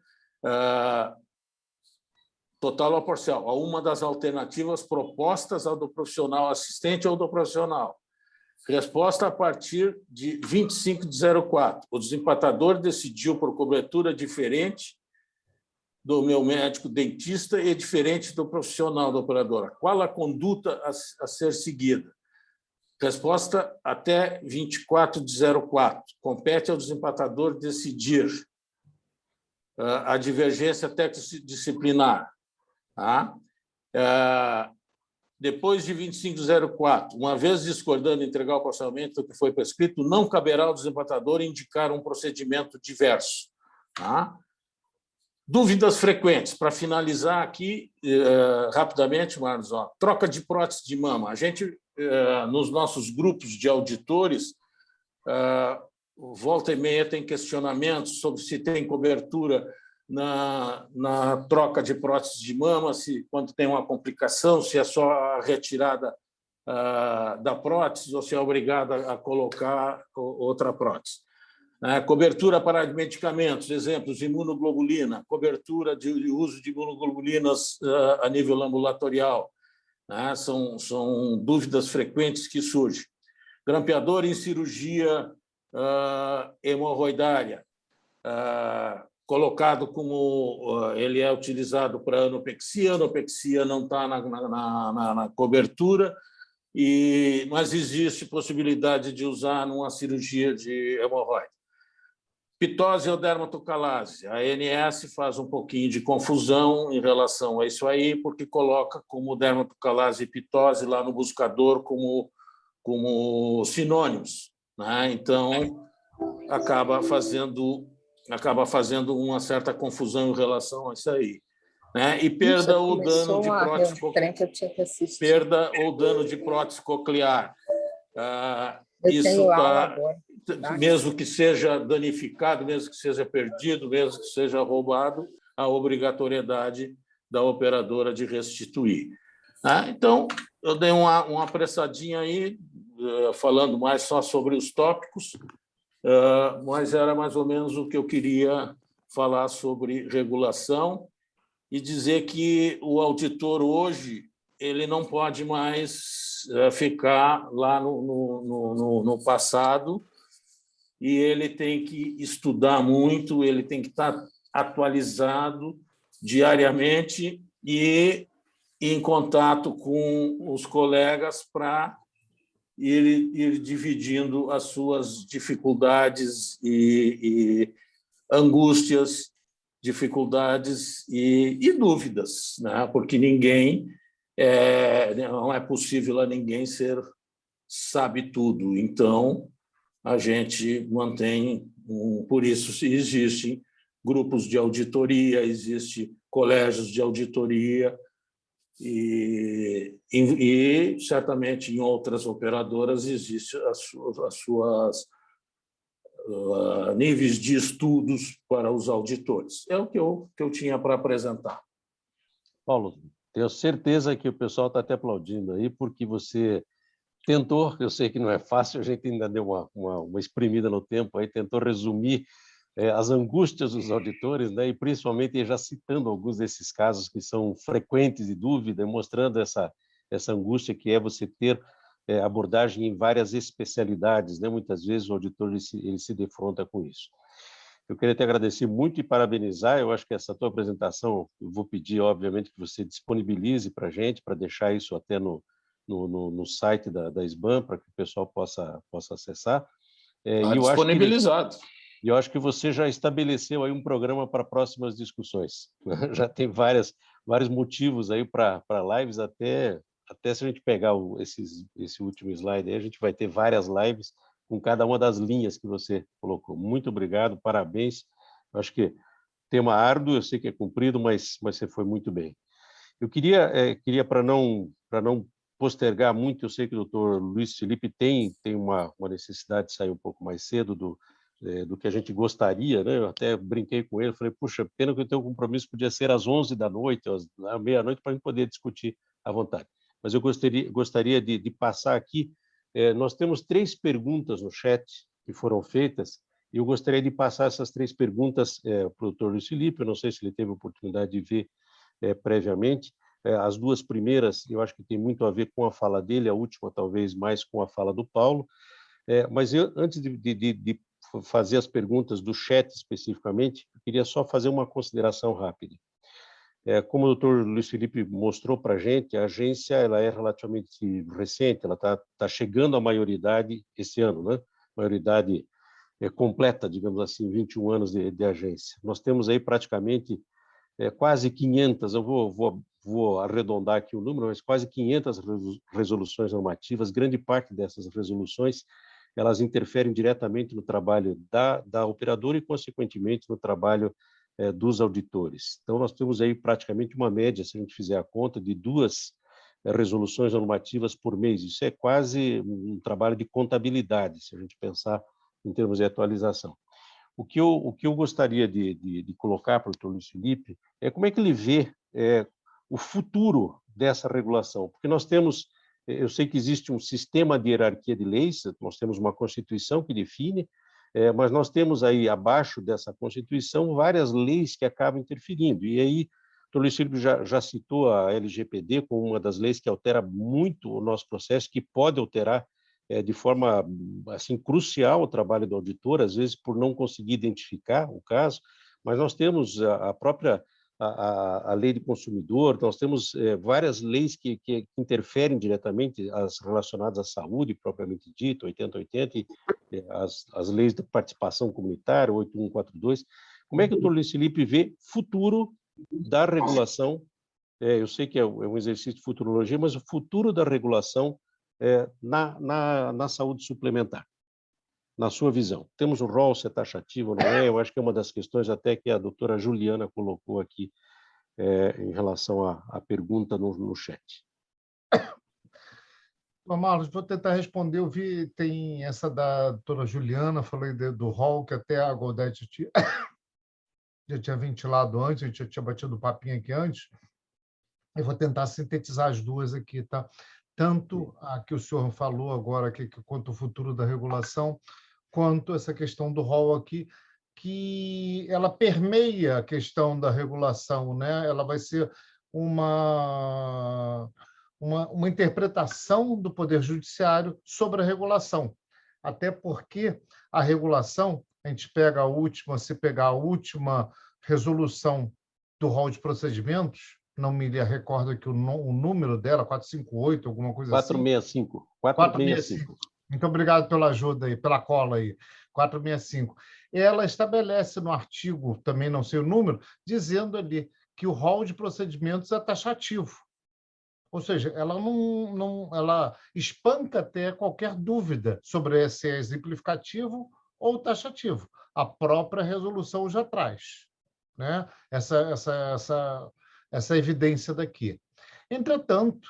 Total ou parcial, a uma das alternativas propostas ao do profissional assistente ou do profissional. Resposta a partir de 25 de 04. O desempatador decidiu por cobertura diferente do meu médico dentista e diferente do profissional da operadora. Qual a conduta a ser seguida? Resposta até 24 de 04. Compete ao desempatador decidir a divergência técnico-disciplinar. Tá? Depois de 25 de 04, uma vez discordando em entregar o parcialmente do que foi prescrito, não caberá ao desempatador indicar um procedimento diverso. Tá? Dúvidas frequentes. Para finalizar aqui, rapidamente, Marlos, troca de prótese de mama. A gente, nos nossos grupos de auditores, volta e meia tem questionamentos sobre se tem cobertura na troca de prótese de mama, se quando tem uma complicação, se é só a retirada da prótese ou se é obrigada a colocar outra prótese. Cobertura para medicamentos, exemplos, imunoglobulina, cobertura de uso de imunoglobulinas a nível ambulatorial. São dúvidas frequentes que surgem. Grampeador em cirurgia hemorroidária, colocado como ele é utilizado para anopexia. A anopexia não está na cobertura, mas existe possibilidade de usar numa cirurgia de hemorroide. Pitose ou dermatocalase. A ANS faz um pouquinho de confusão em relação a isso aí, porque coloca como dermatocalase e pitose lá no buscador como sinônimos, né? Então, acaba fazendo uma certa confusão em relação a isso aí. Né? E perda ou dano de prótese coclear. Isso tá, mesmo que seja danificado, mesmo que seja perdido, mesmo que seja roubado, a obrigatoriedade da operadora de restituir. Então, eu dei uma apressadinha aí, falando mais só sobre os tópicos, mas era mais ou menos o que eu queria falar sobre regulação e dizer que o auditor hoje ele não pode mais ficar lá no passado e ele tem que estudar muito, ele tem que estar atualizado diariamente e em contato com os colegas para ir dividindo as suas dificuldades e angústias, dificuldades e dúvidas, né? Porque não é possível a ninguém sabe tudo. Então, a gente mantém, por isso existem grupos de auditoria, existem colégios de auditoria e certamente em outras operadoras existem as suas níveis de estudos para os auditores. É o que eu tinha para apresentar. Paulo, tenho certeza que o pessoal está até aplaudindo aí, porque você tentou, eu sei que não é fácil, a gente ainda deu uma espremida no tempo, aí tentou resumir as angústias dos auditores, né? E principalmente já citando alguns desses casos que são frequentes de dúvida, mostrando essa angústia que é você ter abordagem em várias especialidades, né? Muitas vezes o auditor ele se defronta com isso. Eu queria te agradecer muito e parabenizar. Eu acho que essa tua apresentação, eu vou pedir, obviamente, que você disponibilize para a gente, para deixar isso até no site da SBAM, para que o pessoal possa acessar. Disponibilizado. E eu acho que você já estabeleceu aí um programa para próximas discussões. Já tem vários motivos aí para lives, até se a gente pegar esse último slide aí, a gente vai ter várias lives com cada uma das linhas que você colocou. Muito obrigado, parabéns. Eu acho que tema árduo, eu sei que é cumprido, mas você foi muito bem. Eu queria para não postergar muito, eu sei que o doutor Luiz Felipe tem uma necessidade de sair um pouco mais cedo do que a gente gostaria, né? Eu até brinquei com ele, falei, puxa, pena que eu tenho um compromisso, podia ser às 11 da noite, à meia-noite, para a gente poder discutir à vontade. Mas eu gostaria de passar aqui, nós temos 3 perguntas no chat que foram feitas, e eu gostaria de passar essas 3 perguntas para o doutor Luiz Felipe, eu não sei se ele teve a oportunidade de ver previamente. As 2 primeiras, eu acho que tem muito a ver com a fala dele, a última talvez mais com a fala do Paulo, mas antes de fazer as perguntas do chat especificamente, eu queria só fazer uma consideração rápida. Como o doutor Luiz Felipe mostrou para a gente, a agência ela é relativamente recente, ela está chegando à maioridade esse ano, né? Maioridade completa, digamos assim, 21 anos de agência. Nós temos aí praticamente quase 500, eu vou arredondar aqui o número, mas quase 500 resoluções normativas. Grande parte dessas resoluções elas interferem diretamente no trabalho da operadora e, consequentemente, no trabalho dos auditores. Então, nós temos aí praticamente uma média, se a gente fizer a conta, de 2 resoluções normativas por mês. Isso é quase um trabalho de contabilidade, se a gente pensar em termos de atualização. O que eu gostaria de colocar para o doutor Luiz Felipe é como é que ele vê o futuro dessa regulação, porque nós temos, eu sei que existe um sistema de hierarquia de leis, nós temos uma Constituição que define, mas nós temos aí, abaixo dessa Constituição, várias leis que acabam interferindo. E aí, o Luiz Felipe já citou a LGPD como uma das leis que altera muito o nosso processo, que pode alterar de forma assim crucial o trabalho do auditor, às vezes por não conseguir identificar o caso, mas nós temos a própria a lei de consumidor, nós temos várias leis que interferem diretamente, as relacionadas à saúde, propriamente dito, 8080, e as leis de participação comunitária, 8142. Como é que o doutor Luiz Felipe vê futuro da regulação? Eu sei que é um exercício de futurologia, mas o futuro da regulação na saúde suplementar, na sua visão. Temos o rol, se é taxativo ou não é? Eu acho que é uma das questões até que a doutora Juliana colocou aqui em relação à pergunta no chat. Marlos, vou tentar responder. Eu vi, tem essa da doutora Juliana, falei do rol, que até a Goldete já tinha ventilado antes, a gente já tinha batido o papinho aqui antes. Eu vou tentar sintetizar as duas aqui, tá? Tanto a que o senhor falou agora, quanto o futuro da regulação, quanto essa questão do rol aqui, que ela permeia a questão da regulação, né? Ela vai ser uma interpretação do Poder Judiciário sobre a regulação. Até porque a regulação, a gente pega a última, se pegar a última resolução do rol de procedimentos, não me recordo aqui o número dela, 458, alguma coisa 465. assim. 465. Muito obrigado pela ajuda aí, pela cola aí. 465. Ela estabelece no artigo, também não sei o número, dizendo ali que o rol de procedimentos é taxativo. Ou seja, ela ela espanca até qualquer dúvida sobre se é exemplificativo ou taxativo. A própria resolução já traz, né? Essa evidência daqui. Entretanto,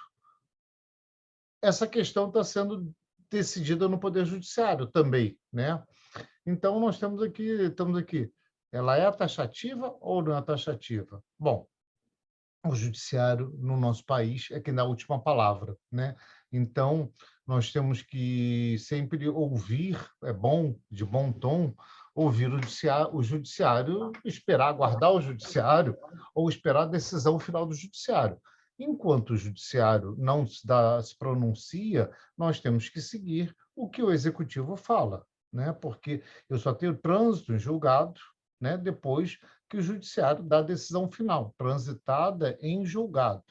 essa questão está sendo decidida no Poder Judiciário também, né? Então, nós estamos aqui. Ela é taxativa ou não é taxativa? Bom, o Judiciário, no nosso país, é quem dá a última palavra, né? Então, nós temos que sempre ouvir, é bom, de bom tom, ouvir o Judiciário, esperar, aguardar o Judiciário, ou esperar a decisão final do Judiciário. Enquanto o Judiciário não se pronuncia, nós temos que seguir o que o Executivo fala, né? Porque eu só tenho trânsito em julgado, né, depois que o Judiciário dá a decisão final, transitada em julgado.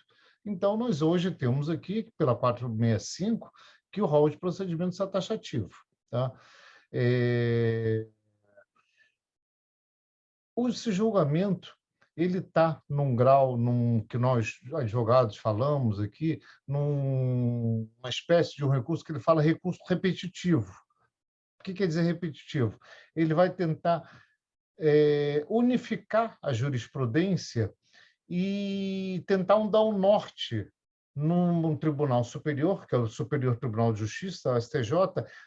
Então, nós hoje temos aqui, pela 465, que o rol de procedimentos é taxativo. Tá? Esse julgamento ele está num grau que nós, advogados, falamos aqui, numa espécie de um recurso que ele fala recurso repetitivo. O que quer dizer repetitivo? Ele vai tentar unificar a jurisprudência e tentar dar um norte num tribunal superior, que é o Superior Tribunal de Justiça, a STJ,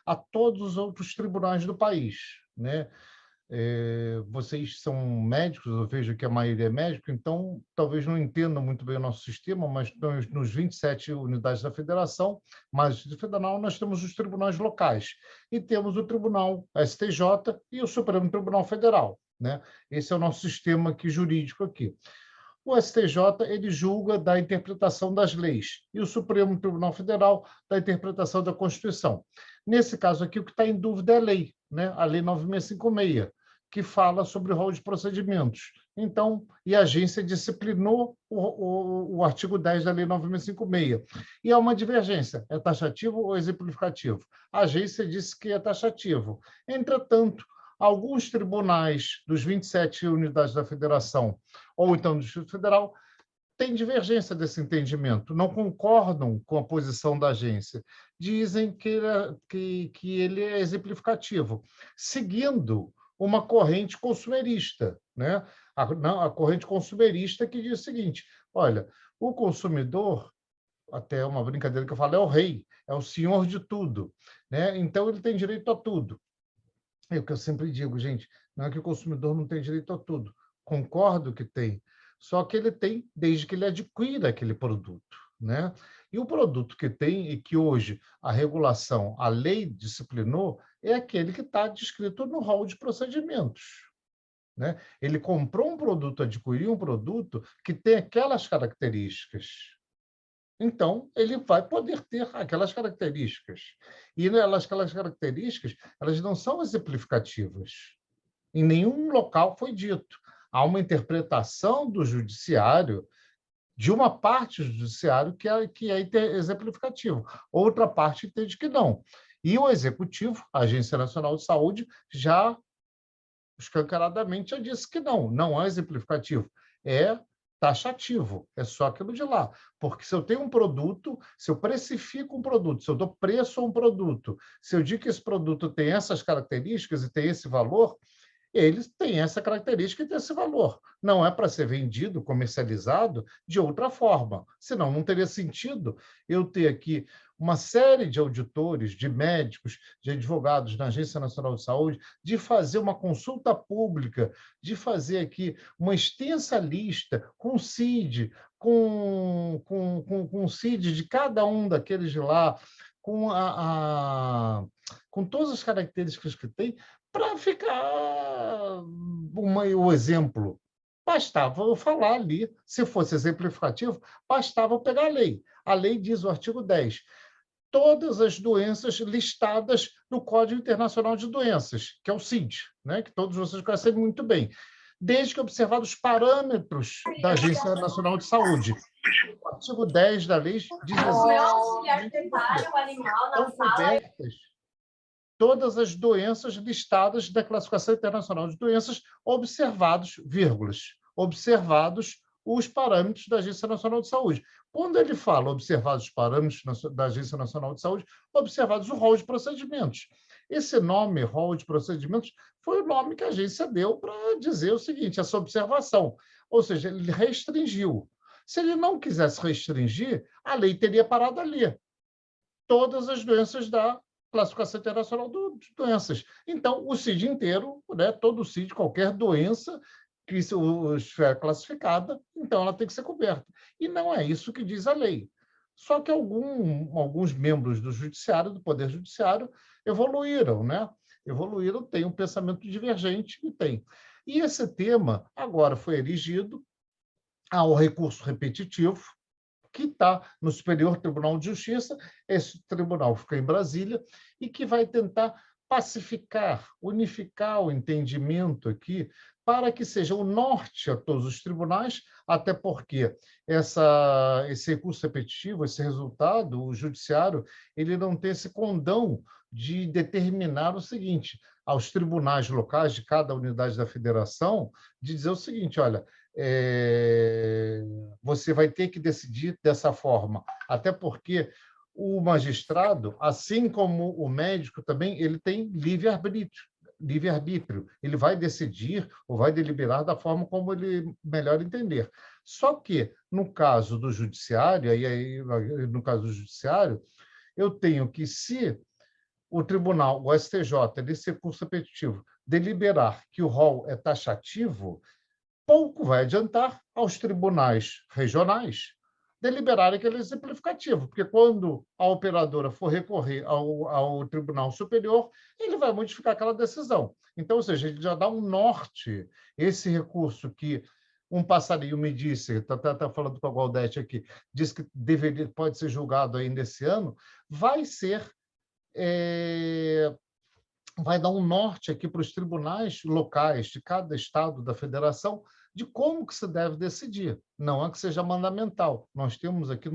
a todos os outros tribunais do país, né? Vocês são médicos, eu vejo que a maioria é médico, então talvez não entendam muito bem o nosso sistema, mas nos 27 unidades da federação, mas no federal nós temos os tribunais locais e temos o Tribunal STJ e o Supremo Tribunal Federal, né? Esse é o nosso sistema aqui, jurídico aqui. O STJ ele julga da interpretação das leis e o Supremo Tribunal Federal da interpretação da Constituição. Nesse caso aqui, o que está em dúvida é a lei, né? A Lei 9656, que fala sobre o rol de procedimentos. Então, e a agência disciplinou o artigo 10 da Lei 9656. E há uma divergência, é taxativo ou exemplificativo? A agência disse que é taxativo. Entretanto, alguns tribunais dos 27 unidades da federação, ou então do Distrito Federal, têm divergência desse entendimento, não concordam com a posição da agência, dizem que ele é exemplificativo, seguindo uma corrente consumerista, né? A corrente consumerista que diz o seguinte: olha, o consumidor, até uma brincadeira que eu falo, é o rei, é o senhor de tudo, né? Então ele tem direito a tudo. É o que eu sempre digo, gente, não é que o consumidor não tem direito a tudo. Concordo que tem, só que ele tem desde que ele adquira aquele produto, né? E o produto que tem e que hoje a regulação, a lei disciplinou, é aquele que está descrito no rol de procedimentos, né? Ele comprou um produto, adquiriu um produto que tem aquelas características. Então, ele vai poder ter aquelas características. E aquelas características, elas não são exemplificativas. Em nenhum local foi dito. Há uma interpretação do judiciário, de uma parte do judiciário, que é exemplificativo. Outra parte entende que não. E o executivo, a Agência Nacional de Saúde, já escancaradamente já disse que não é exemplificativo. É taxativo, é só aquilo de lá. Porque se eu tenho um produto, se eu precifico um produto, se eu dou preço a um produto, se eu digo que esse produto tem essas características e tem esse valor, eles têm essa característica e têm esse valor. Não é para ser vendido, comercializado de outra forma. Senão, não teria sentido eu ter aqui uma série de auditores, de médicos, de advogados na Agência Nacional de Saúde, de fazer uma consulta pública, de fazer aqui uma extensa lista com o CID, com o CID de cada um daqueles de lá, com todas as características que tem, para ficar o exemplo. Bastava eu falar ali, se fosse exemplificativo, bastava eu pegar a lei. A lei diz, o artigo 10, todas as doenças listadas no Código Internacional de Doenças, que é o CID, né? Que todos vocês conhecem muito bem, desde que observados os parâmetros da Agência Nacional de Saúde. O artigo 10 da lei diz exatamente estão cobertas todas as doenças listadas da Classificação Internacional de Doenças, observados, observados os parâmetros da Agência Nacional de Saúde. Quando ele fala observados os parâmetros da Agência Nacional de Saúde, observados o rol de procedimentos. Esse nome, rol de procedimentos, foi o nome que a agência deu para dizer o seguinte, essa observação. Ou seja, ele restringiu. Se ele não quisesse restringir, a lei teria parado ali. Todas as doenças da Classificação Internacional de Doenças. Então, o CID inteiro, né, todo o CID, qualquer doença que estiver classificada, então ela tem que ser coberta. E não é isso que diz a lei. Só que alguns membros do Judiciário, do Poder Judiciário, evoluíram, né? Evoluíram, têm um pensamento divergente e tem. E esse tema agora foi erigido ao recurso repetitivo, que está no Superior Tribunal de Justiça, esse tribunal fica em Brasília, e que vai tentar pacificar, unificar o entendimento aqui, para que seja o norte a todos os tribunais, até porque esse recurso repetitivo, esse resultado, o judiciário, ele não tem esse condão de determinar o seguinte, aos tribunais locais de cada unidade da federação, de dizer o seguinte, olha, você vai ter que decidir dessa forma, até porque o magistrado, assim como o médico também, ele tem livre-arbítrio, ele vai decidir ou vai deliberar da forma como ele melhor entender. Só que, no caso do judiciário, no caso do judiciário, eu tenho que, se o tribunal, o STJ, nesse recurso repetitivo, deliberar que o rol é taxativo, pouco vai adiantar aos tribunais regionais deliberarem aquele exemplificativo, porque quando a operadora for recorrer ao Tribunal Superior, ele vai modificar aquela decisão. Então, ou seja, ele já dá um norte, esse recurso que um passarinho me disse, está falando com a Gaudete aqui, diz que pode ser julgado ainda esse ano, vai dar um norte aqui para os tribunais locais de cada estado da federação de como que se deve decidir. Não é que seja mandamental. Não temos aqui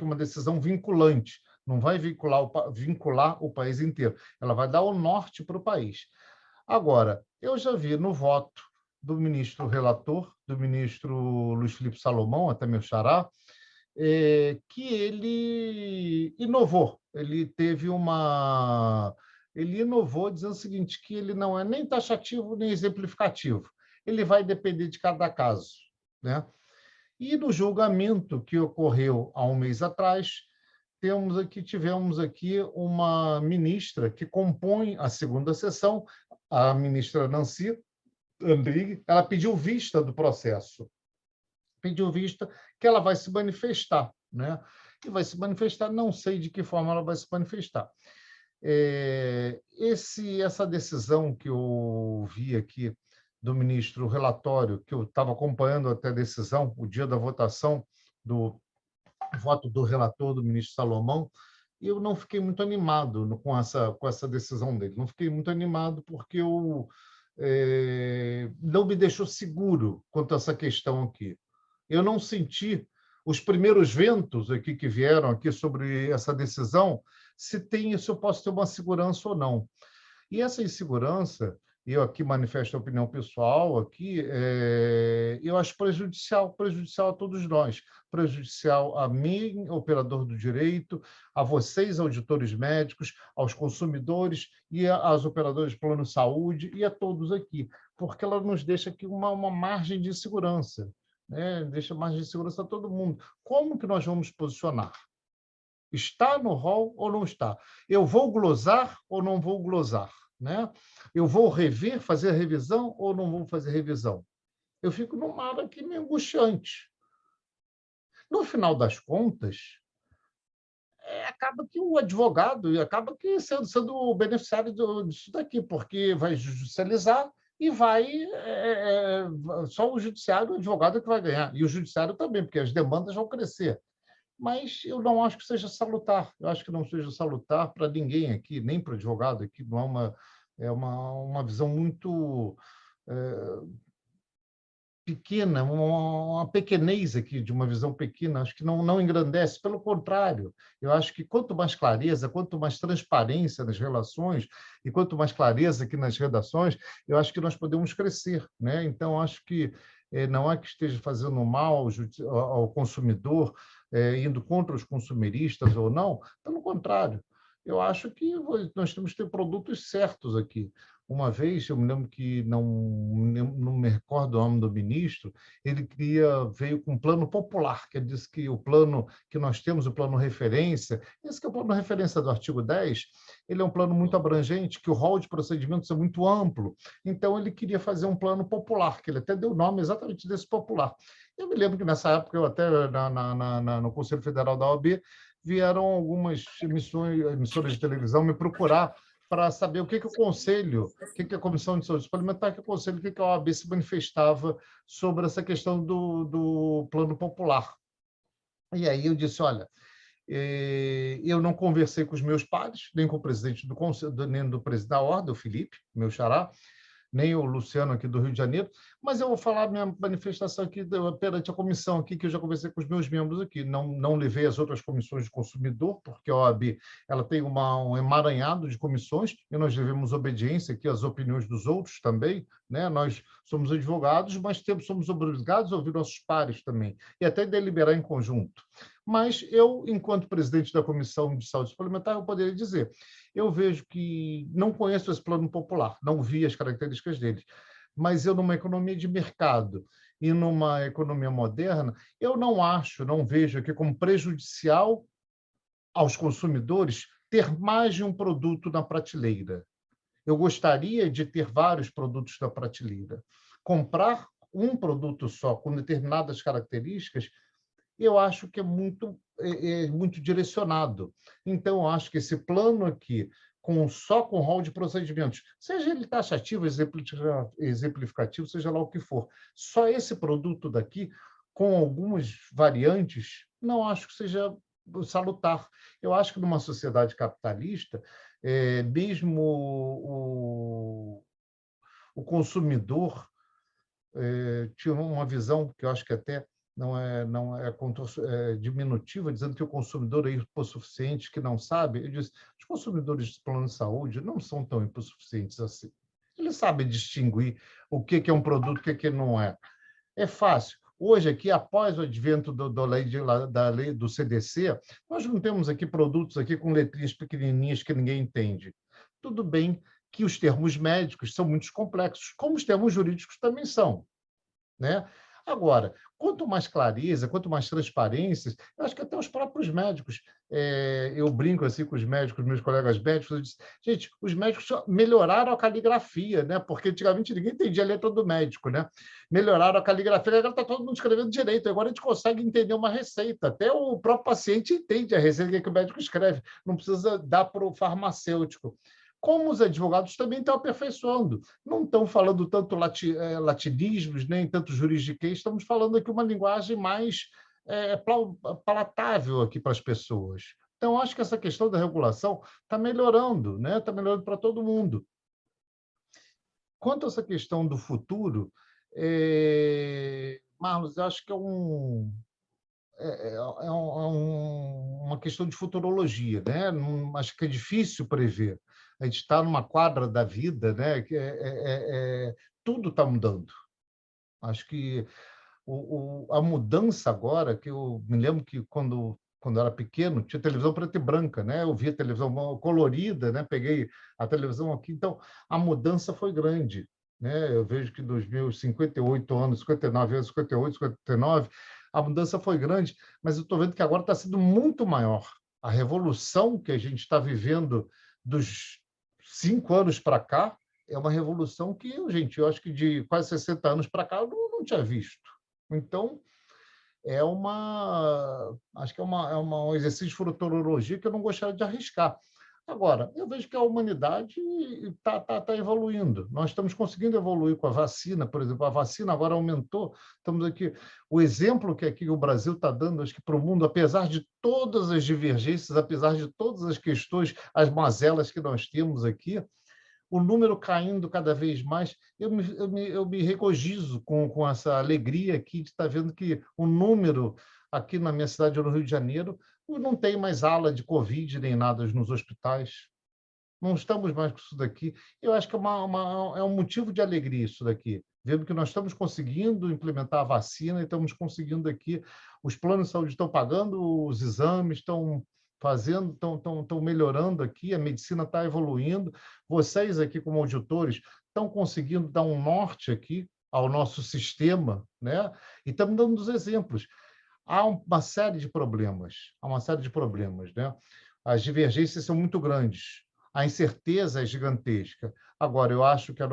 uma decisão vinculante. Não vai vincular o país inteiro. Ela vai dar o norte para o país. Agora, eu já vi no voto do ministro relator, do ministro Luiz Felipe Salomão, até meu xará, que ele inovou. Ele inovou dizendo o seguinte, que ele não é nem taxativo nem exemplificativo. Ele vai depender de cada caso, né? E no julgamento que ocorreu há um mês atrás, tivemos aqui uma ministra que compõe a segunda sessão, a ministra Nancy Andrighi. Ela pediu vista do processo, pediu vista que ela vai se manifestar, né? E vai se manifestar, não sei de que forma ela vai se manifestar. Essa decisão que eu vi aqui do ministro, o relatório, que eu estava acompanhando até a decisão, o dia da votação do voto do relator, do ministro Salomão, e eu não fiquei muito animado com essa decisão dele. Não fiquei muito animado porque não me deixou seguro quanto a essa questão aqui. Eu não senti os primeiros ventos aqui que vieram aqui sobre essa decisão, se eu posso ter uma segurança ou não. E essa insegurança, eu aqui manifesto a opinião pessoal, aqui, eu acho prejudicial a todos nós, prejudicial a mim, operador do direito, a vocês, auditores médicos, aos consumidores e aos operadores de plano de saúde e a todos aqui, porque ela nos deixa aqui uma margem de insegurança, né? Deixa margem de segurança a todo mundo. Como que nós vamos posicionar? Está no rol ou não está? Eu vou glosar ou não vou glosar? Né? Eu vou rever, fazer revisão ou não vou fazer revisão? Eu fico num mar aqui meio angustiante. No final das contas, acaba que o advogado acaba que sendo o beneficiário disso daqui, porque vai judicializar e só o judiciário, o advogado é que vai ganhar, e o judiciário também, porque as demandas vão crescer. Mas eu não acho que seja salutar. Eu acho que não seja salutar para ninguém aqui, nem para o advogado aqui. Não é uma visão muito pequena, uma pequenez aqui, de uma visão pequena. Acho que não engrandece. Pelo contrário, eu acho que quanto mais clareza, quanto mais transparência nas relações e quanto mais clareza aqui nas redações, eu acho que nós podemos crescer, né? Então, acho que não é que esteja fazendo mal ao consumidor, indo contra os consumeristas ou não, pelo contrário. Eu acho que nós temos que ter produtos certos aqui. Uma vez, eu me lembro que, não me recordo o nome do ministro, ele veio com um plano popular, que diz que o plano que nós temos, o plano referência, esse que é o plano referência do artigo 10, ele é um plano muito abrangente, que o rol de procedimentos é muito amplo. Então, ele queria fazer um plano popular, que ele até deu o nome exatamente desse popular. Eu me lembro que, nessa época, eu até, no Conselho Federal da OAB, vieram algumas emissoras de televisão me procurar para saber o que o Conselho, o que a Comissão de Saúde Suplementar, que o Conselho, o que a OAB se manifestava sobre essa questão do plano popular. E aí eu disse, olha, eu não conversei com os meus pares, nem com o presidente do Conselho, nem do presidente da Ordem, o Felipe, meu xará, nem o Luciano aqui do Rio de Janeiro, mas eu vou falar minha manifestação aqui perante a comissão aqui, que eu já conversei com os meus membros aqui. Não levei as outras comissões de consumidor, porque a OAB ela tem um emaranhado de comissões, e nós devemos obediência aqui às opiniões dos outros também, né? Nós somos advogados, mas somos obrigados a ouvir nossos pares também, e até deliberar em conjunto. Mas eu, enquanto presidente da Comissão de Saúde Suplementar, eu poderia dizer, eu vejo que não conheço esse plano popular, não vi as características dele, mas eu, numa economia de mercado e numa economia moderna, eu não vejo aqui como prejudicial aos consumidores ter mais de um produto na prateleira. Eu gostaria de ter vários produtos na prateleira. Comprar um produto só, com determinadas características, eu acho que é muito direcionado. Então, eu acho que esse plano aqui, só com rol de procedimentos, seja ele taxativo, exemplificativo, seja lá o que for, só esse produto daqui, com algumas variantes, não acho que seja salutar. Eu acho que numa sociedade capitalista, mesmo o consumidor tinha uma visão que eu acho que até não é diminutiva, dizendo que o consumidor é hipossuficiente, que não sabe. Eu disse, os consumidores de plano de saúde não são tão hipossuficientes assim. Eles sabem distinguir o que é um produto e o que não é. É fácil. Hoje, aqui, após o advento da lei do CDC, nós não temos aqui produtos aqui com letrinhas pequenininhas que ninguém entende. Tudo bem que os termos médicos são muito complexos, como os termos jurídicos também são, né? Agora, quanto mais clareza, quanto mais transparência, eu acho que até os próprios médicos, eu brinco assim com os médicos, meus colegas médicos, eu disse, gente, os médicos melhoraram a caligrafia, né? Porque antigamente ninguém entendia a letra do médico, né? Melhoraram a caligrafia, agora está todo mundo escrevendo direito, agora a gente consegue entender uma receita, até o próprio paciente entende a receita que o médico escreve, não precisa dar para o farmacêutico. Como os advogados também estão aperfeiçoando. Não estão falando tanto latinismos, nem tanto juridiquês, estamos falando aqui uma linguagem mais palatável aqui para as pessoas. Então, acho que essa questão da regulação está melhorando, né? Está melhorando para todo mundo. Quanto a essa questão do futuro, Marlos, eu acho que uma questão de futurologia, né? Acho que é difícil prever. A gente está numa quadra da vida, né? Que tudo está mudando. Acho que a mudança agora, que eu me lembro que quando eu era pequeno, tinha televisão preta e branca, né? Eu via televisão colorida, né? Peguei a televisão aqui, então a mudança foi grande, né? Eu vejo que dos meus 58 anos, 59 anos, 58, 59, a mudança foi grande, mas eu estou vendo que agora está sendo muito maior. A revolução que a gente está vivendo dos 5 anos para cá é uma revolução que, gente, eu acho que de quase 60 anos para cá eu não tinha visto. Então, acho que é um exercício de futurologia que eu não gostaria de arriscar. Agora, eu vejo que a humanidade está evoluindo. Nós estamos conseguindo evoluir com a vacina, por exemplo. A vacina agora aumentou. Estamos aqui. O exemplo que aqui o Brasil está dando, acho que para o mundo, apesar de todas as divergências, apesar de todas as questões, as mazelas que nós temos aqui, o número caindo cada vez mais, eu me regozijo com essa alegria aqui de estar vendo que o número aqui na minha cidade, no Rio de Janeiro, não tem mais ala de Covid nem nada nos hospitais. Não estamos mais com isso daqui. Eu acho que é um motivo de alegria isso daqui. Vendo que nós estamos conseguindo implementar a vacina e estamos conseguindo aqui, os planos de saúde estão pagando os exames, estão fazendo, estão melhorando aqui, a medicina está evoluindo. Vocês aqui, como auditores, estão conseguindo dar um norte aqui ao nosso sistema, né? E estamos dando os exemplos. Há uma série de problemas, né? As divergências são muito grandes, a incerteza é gigantesca. Agora, eu acho que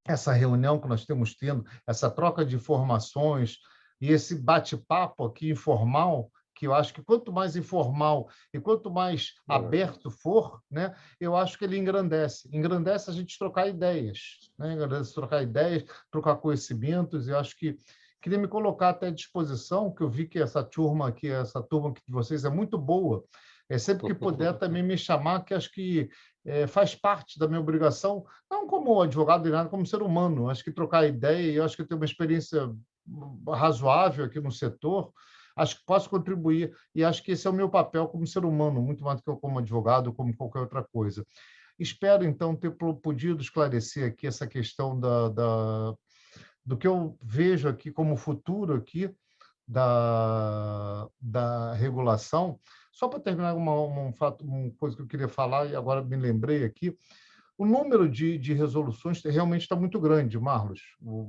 essa reunião que nós temos tendo, essa troca de informações e esse bate-papo aqui informal, que eu acho que quanto mais informal e quanto mais aberto for, né, eu acho que ele engrandece. Engrandece a gente trocar ideias, né? Engrandece trocar ideias, trocar conhecimentos. Eu acho que queria me colocar até à disposição, que eu vi que essa turma aqui de vocês é muito boa. Sempre que puder também me chamar, que acho que faz parte da minha obrigação, não como advogado nem nada, como ser humano. Acho que trocar ideia, e eu acho que eu tenho uma experiência razoável aqui no setor, acho que posso contribuir, e acho que esse é o meu papel como ser humano, muito mais do que eu como advogado, como qualquer outra coisa. Espero, então, ter podido esclarecer aqui essa questão do que eu vejo aqui como futuro aqui da regulação. Só para terminar uma coisa que eu queria falar, e agora me lembrei aqui, o número de resoluções realmente está muito grande, Marlos.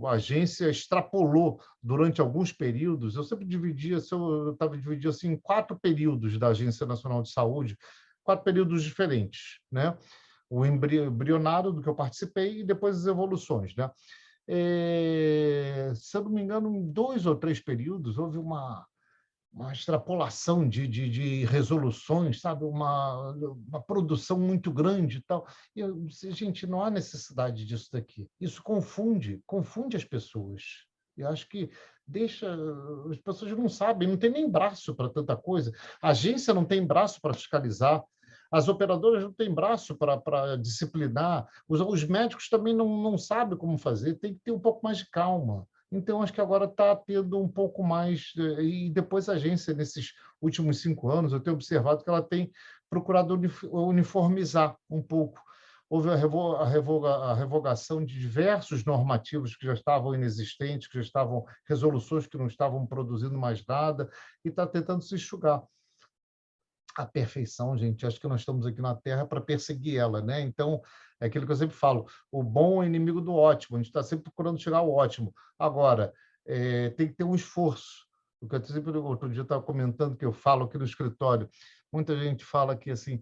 A agência extrapolou durante alguns períodos. Eu sempre estava dividido assim, em 4 períodos da Agência Nacional de Saúde, 4 períodos diferentes, né? O embrionário, do que eu participei, e depois as evoluções, né? Se eu não me engano, em 2 ou 3 períodos, houve uma extrapolação de resoluções, sabe? Uma produção muito grande e tal. E eu disse, gente, não há necessidade disso daqui. Isso confunde as pessoas. Eu acho que as pessoas não sabem, não tem nem braço para tanta coisa. A agência não tem braço para fiscalizar. As operadoras não têm braço para disciplinar. Os médicos também não sabem como fazer. Tem que ter um pouco mais de calma. Então, acho que agora está tendo um pouco mais... E depois a agência, nesses últimos 5 anos, eu tenho observado que ela tem procurado uniformizar um pouco. Houve a revogação de diversos normativos que já estavam inexistentes, que já estavam resoluções que não estavam produzindo mais nada, e está tentando se enxugar. A perfeição, gente, acho que nós estamos aqui na Terra para perseguir ela, né? Então, é aquilo que eu sempre falo, o bom é inimigo do ótimo, a gente está sempre procurando chegar ao ótimo. Agora, tem que ter um esforço. O que eu sempre, outro dia estava comentando, que eu falo aqui no escritório, muita gente fala aqui assim,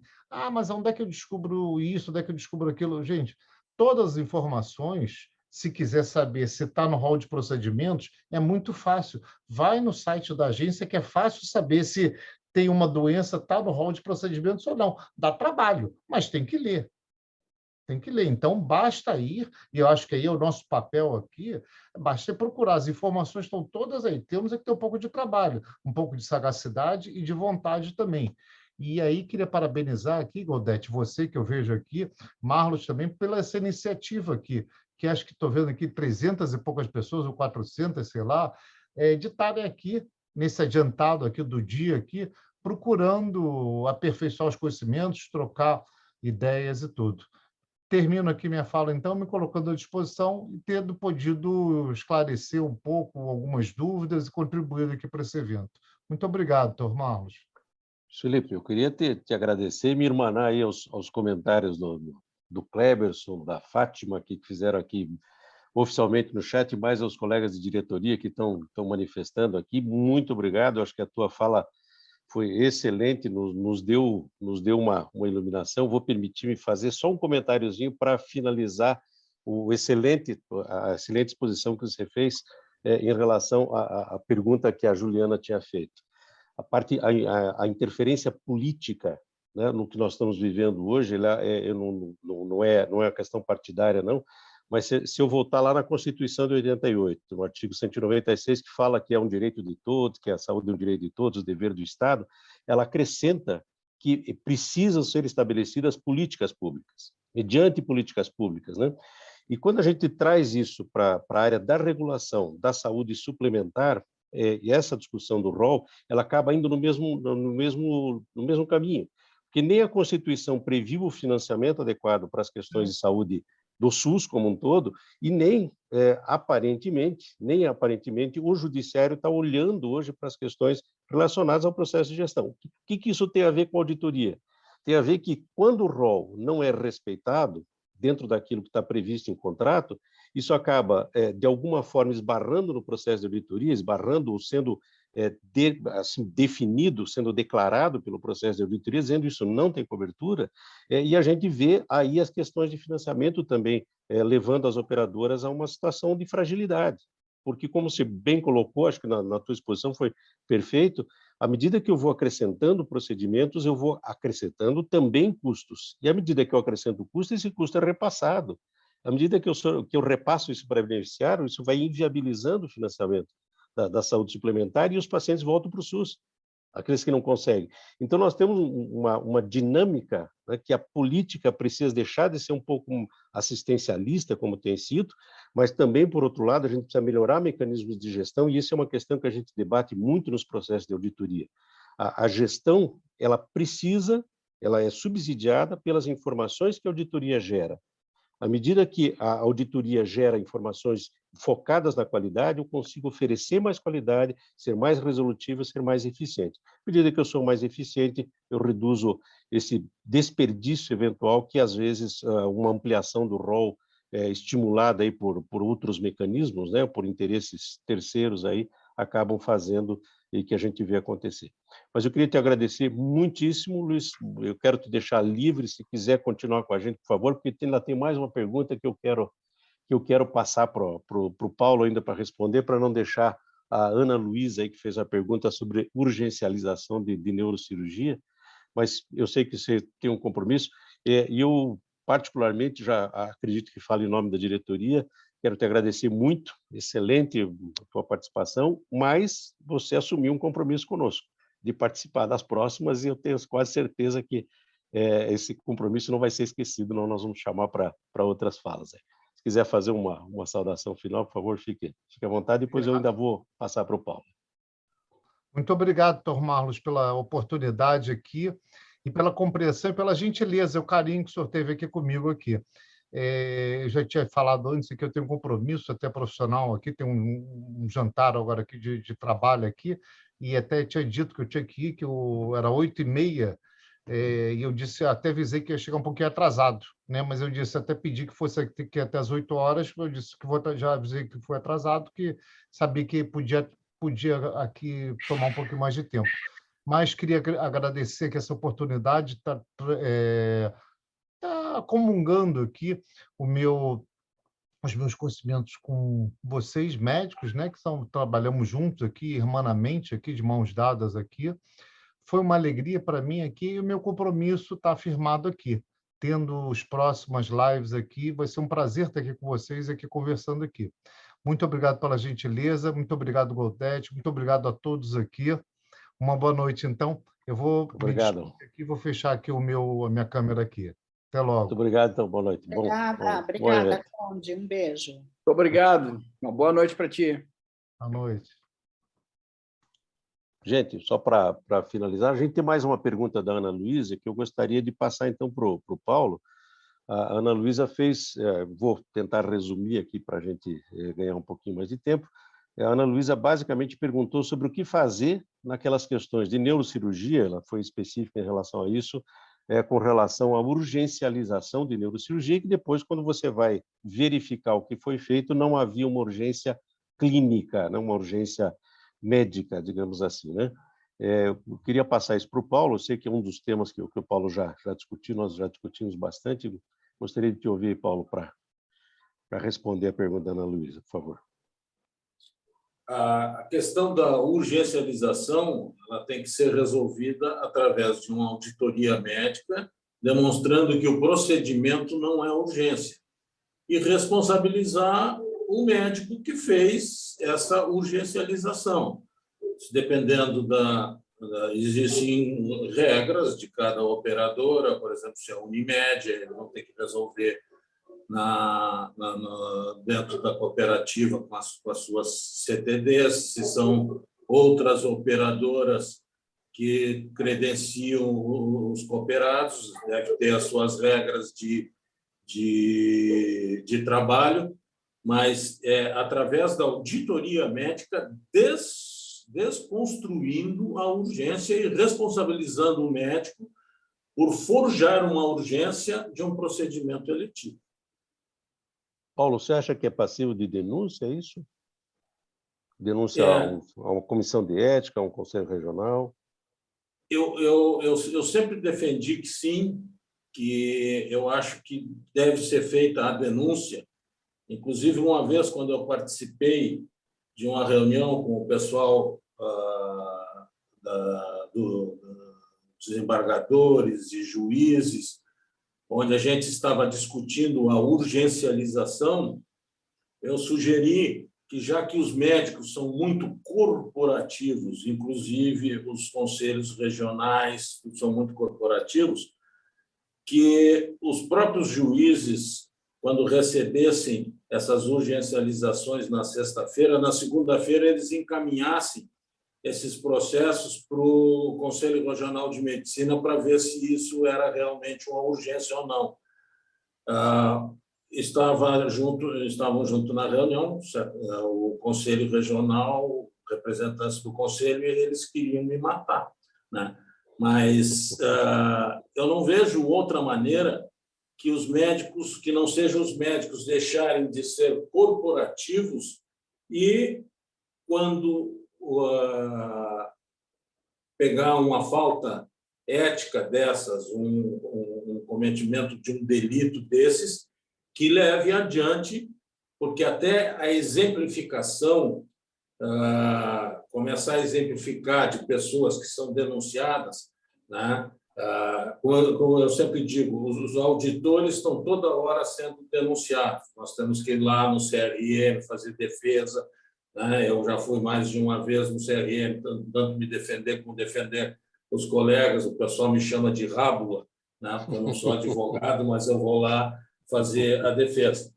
mas onde é que eu descubro isso, onde é que eu descubro aquilo? Gente, todas as informações, se quiser saber se está no rol de procedimentos, é muito fácil. Vai no site da agência, que é fácil saber se tem uma doença, está no rol de procedimentos ou não. Dá trabalho, mas tem que ler. Tem que ler. Então, basta ir, e eu acho que aí é o nosso papel aqui, basta procurar. As informações estão todas aí. Temos é que ter um pouco de trabalho, um pouco de sagacidade e de vontade também. E aí, queria parabenizar aqui, Goldete, você que eu vejo aqui, Marlos também, pela essa iniciativa aqui, que acho que estou vendo aqui 300 e poucas pessoas, ou 400, sei lá, de estarem aqui, nesse adiantado aqui do dia, aqui, procurando aperfeiçoar os conhecimentos, trocar ideias e tudo. Termino aqui minha fala, então, me colocando à disposição e tendo podido esclarecer um pouco algumas dúvidas e contribuir aqui para esse evento. Muito obrigado, doutor Marlos. Felipe, eu queria te agradecer e me irmanar aí aos comentários do Kleberson, da Fátima, que fizeram aqui oficialmente no chat, e mais aos colegas de diretoria que estão manifestando aqui. Muito obrigado, eu acho que a tua fala foi excelente, nos deu uma iluminação. Vou permitir-me fazer só um comentáriozinho para finalizar a excelente exposição que você fez em relação à pergunta que a Juliana tinha feito. A interferência política, né, no que nós estamos vivendo hoje, não é uma questão partidária, não, mas se eu voltar lá na Constituição de 88, no artigo 196, que fala que é um direito de todos, que a saúde é um direito de todos, o dever do Estado, ela acrescenta que precisam ser estabelecidas políticas públicas, mediante políticas públicas, né? E quando a gente traz isso para a área da regulação da saúde suplementar, e essa discussão do rol, ela acaba indo no mesmo caminho, porque nem a Constituição previu o financiamento adequado para as questões de saúde do SUS como um todo, e nem aparentemente o judiciário está olhando hoje para as questões relacionadas ao processo de gestão. O que isso tem a ver com a auditoria? Tem a ver que quando o rol não é respeitado dentro daquilo que está previsto em contrato, isso acaba, de alguma forma, esbarrando no processo de auditoria, esbarrando, sendo definido, sendo declarado pelo processo de auditoria, dizendo que isso não tem cobertura, e a gente vê aí as questões de financiamento também levando as operadoras a uma situação de fragilidade. Porque, como você bem colocou, acho que na tua exposição foi perfeito, à medida que eu vou acrescentando procedimentos, eu vou acrescentando também custos. E à medida que eu acrescento custo, esse custo é repassado. À medida que eu repasso isso para o beneficiário, isso vai inviabilizando o financiamento da saúde suplementar e os pacientes voltam para o SUS, aqueles que não conseguem. Então, nós temos uma dinâmica, né, que a política precisa deixar de ser um pouco assistencialista, como tem sido, mas também, por outro lado, a gente precisa melhorar mecanismos de gestão, e isso é uma questão que a gente debate muito nos processos de auditoria. A gestão, ela é subsidiada pelas informações que a auditoria gera. À medida que a auditoria gera informações focadas na qualidade, eu consigo oferecer mais qualidade, ser mais resolutivo, ser mais eficiente. À medida que eu sou mais eficiente, eu reduzo esse desperdício eventual que, às vezes, uma ampliação do rol estimulada aí por outros mecanismos, né, por interesses terceiros, aí, acabam fazendo e que a gente vê acontecer. Mas eu queria te agradecer muitíssimo, Luiz. Eu quero te deixar livre, se quiser continuar com a gente, por favor, porque ainda tem mais uma pergunta que eu quero passar para o Paulo ainda para responder, para não deixar a Ana Luísa aí, que fez a pergunta sobre urgencialização de neurocirurgia, mas eu sei que você tem um compromisso, e eu, particularmente, já acredito que falo em nome da diretoria. Quero te agradecer muito, excelente a tua participação, mas você assumiu um compromisso conosco de participar das próximas, e eu tenho quase certeza que esse compromisso não vai ser esquecido, não, nós vamos chamar para outras falas. Se quiser fazer uma saudação final, por favor, fique à vontade, depois eu ainda vou passar para o Paulo. Muito obrigado, doutor Marlos, pela oportunidade aqui e pela compreensão e pela gentileza, o carinho que o senhor teve aqui comigo aqui. Eu já tinha falado antes que eu tenho um compromisso até profissional aqui, tem um jantar agora aqui de trabalho aqui, e até tinha dito que eu tinha que ir, que era 8h30, E eu disse, até avisei que ia chegar um pouquinho atrasado, né? Mas eu disse, até pedi que fosse aqui até as 8 horas, eu disse que já avisei que foi atrasado, que sabia que podia aqui tomar um pouquinho mais de tempo. Mas queria agradecer que essa oportunidade está comungando aqui os meus conhecimentos com vocês, médicos, né? Que trabalhamos juntos aqui, irmanamente, aqui, de mãos dadas aqui. Foi uma alegria para mim aqui e o meu compromisso está afirmado aqui. Tendo as próximas lives aqui, vai ser um prazer estar aqui com vocês, aqui conversando aqui. Muito obrigado pela gentileza, muito obrigado, Gaudete, muito obrigado a todos aqui. Uma boa noite, então. Eu vou Obrigado. Aqui, vou fechar aqui a minha câmera aqui. Até logo. Muito obrigado, então. Boa noite. Obrigada, Conde. Um beijo. Muito obrigado. Uma boa noite para ti. Boa noite. Gente, só para finalizar, a gente tem mais uma pergunta da Ana Luísa que eu gostaria de passar, então, para o Paulo. A Ana Luísa fez, vou tentar resumir aqui para a gente ganhar um pouquinho mais de tempo. A Ana Luísa basicamente perguntou sobre o que fazer naquelas questões de neurocirurgia, ela foi específica em relação a isso, com relação à urgencialização de neurocirurgia, que depois, quando você vai verificar o que foi feito, não havia uma urgência clínica, não uma urgência médica, digamos assim, né? Eu queria passar isso para o Paulo, eu sei que é um dos temas que o Paulo já discutiu, nós já discutimos bastante, gostaria de te ouvir, Paulo, para responder a pergunta da Ana Luísa, por favor. A questão da urgencialização ela tem que ser resolvida através de uma auditoria médica, demonstrando que o procedimento não é urgência, e responsabilizar o médico que fez essa urgencialização. Dependendo existem regras de cada operadora, por exemplo, se é a Unimed, eles vão ter que resolver dentro da cooperativa com as suas CTDs, se são outras operadoras que credenciam os cooperados, deve ter as suas regras de trabalho, mas através da auditoria médica, desconstruindo a urgência e responsabilizando o médico por forjar uma urgência de um procedimento eletivo. Paulo, você acha que é passível de denúncia, é isso? Denúncia a uma comissão de ética, a um conselho regional? Eu sempre defendi que sim, que eu acho que deve ser feita a denúncia. Inclusive, uma vez, quando eu participei de uma reunião com o pessoal dos desembargadores e juízes, onde a gente estava discutindo a urgencialização, eu sugeri que, já que os médicos são muito corporativos, inclusive os conselhos regionais são muito corporativos, que os próprios juízes, quando recebessem essas urgencializações na sexta-feira, na segunda-feira eles encaminhassem esses processos para o Conselho Regional de Medicina para ver se isso era realmente uma urgência ou não. Estavam junto na reunião o Conselho Regional, representantes do Conselho, e eles queriam me matar, né? Mas eu não vejo outra maneira que os médicos, que não sejam os médicos, deixarem de ser corporativos e, quando pegar uma falta ética dessas, um cometimento de um delito desses, que leve adiante, porque até a exemplificação, começar a exemplificar de pessoas que são denunciadas, né? Como eu sempre digo, os auditores estão toda hora sendo denunciados. Nós temos que ir lá no CRM fazer defesa, né? Eu já fui mais de uma vez no CRM, tanto me defender como defender os colegas. O pessoal me chama de rábula, né? Porque eu não sou advogado, mas eu vou lá fazer a defesa.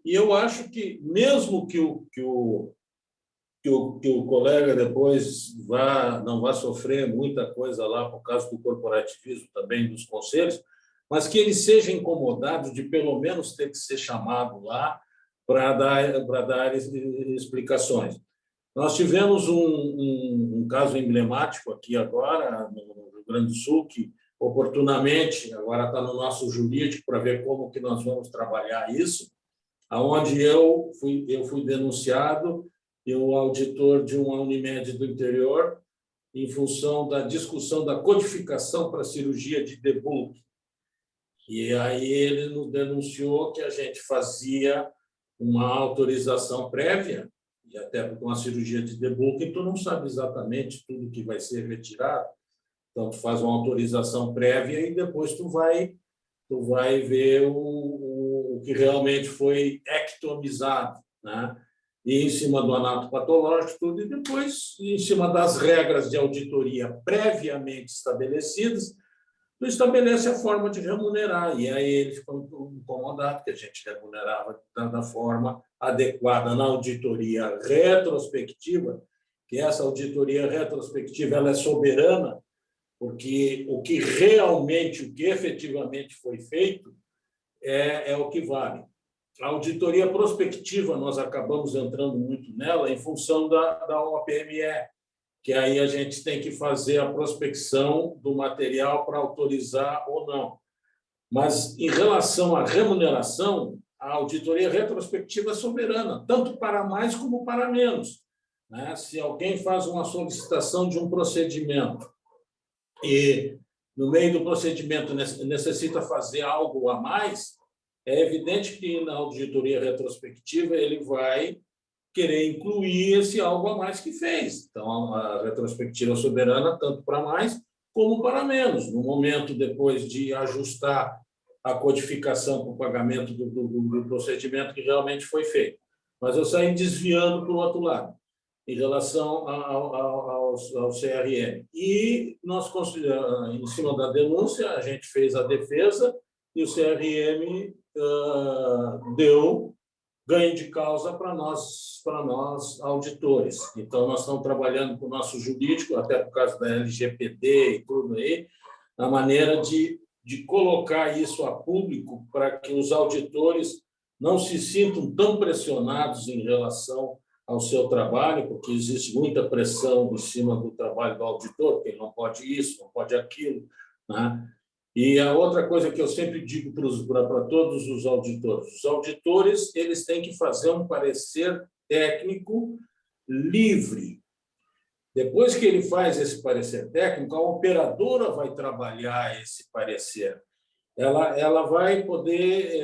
E eu acho que, mesmo que o colega depois não vá sofrer muita coisa lá por causa do corporativismo também dos conselhos, mas que ele seja incomodado de, pelo menos, ter que ser chamado lá para dar explicações. Nós tivemos um caso emblemático aqui agora, no Rio Grande do Sul, que oportunamente, agora está no nosso jurídico para ver como que nós vamos trabalhar isso, aonde eu fui denunciado e o auditor de uma Unimed do interior em função da discussão da codificação para cirurgia de debulk. E aí ele nos denunciou que a gente fazia uma autorização prévia, e até com a cirurgia de debulk, tu não sabe exatamente tudo que vai ser retirado. Então, tu faz uma autorização prévia e depois tu vai ver o que realmente foi ectomizado, né? E em cima do anatopatológico, tudo, e depois, em cima das regras de auditoria previamente estabelecidas, tu estabelece a forma de remunerar. E aí ele ficou incomodado, que a gente remunerava da forma adequada na auditoria retrospectiva, que essa auditoria retrospectiva ela é soberana, porque o que efetivamente foi feito é o que vale. A auditoria prospectiva, nós acabamos entrando muito nela em função da OPME, que aí a gente tem que fazer a prospecção do material para autorizar ou não. Mas, em relação à remuneração, a auditoria retrospectiva é soberana, tanto para mais como para menos, né? Se alguém faz uma solicitação de um procedimento e, no meio do procedimento, necessita fazer algo a mais, é evidente que, na auditoria retrospectiva, ele vai querer incluir esse algo a mais que fez. Então, a retrospectiva soberana, tanto para mais como para menos. No momento, depois de ajustar a codificação para o pagamento do procedimento que realmente foi feito. Mas eu saí desviando para o outro lado, em relação ao CRM. E nós, em cima da denúncia, a gente fez a defesa e o CRM deu ganho de causa para nós auditores. Então, nós estamos trabalhando com o nosso jurídico, até por causa da LGPD e tudo aí, na maneira de colocar isso a público para que os auditores não se sintam tão pressionados em relação ao seu trabalho, porque existe muita pressão em cima do trabalho do auditor, que ele não pode isso, não pode aquilo, né? E a outra coisa que eu sempre digo para todos os auditores, eles têm que fazer um parecer técnico livre. Depois que ele faz esse parecer técnico, a operadora vai trabalhar esse parecer. Ela vai poder,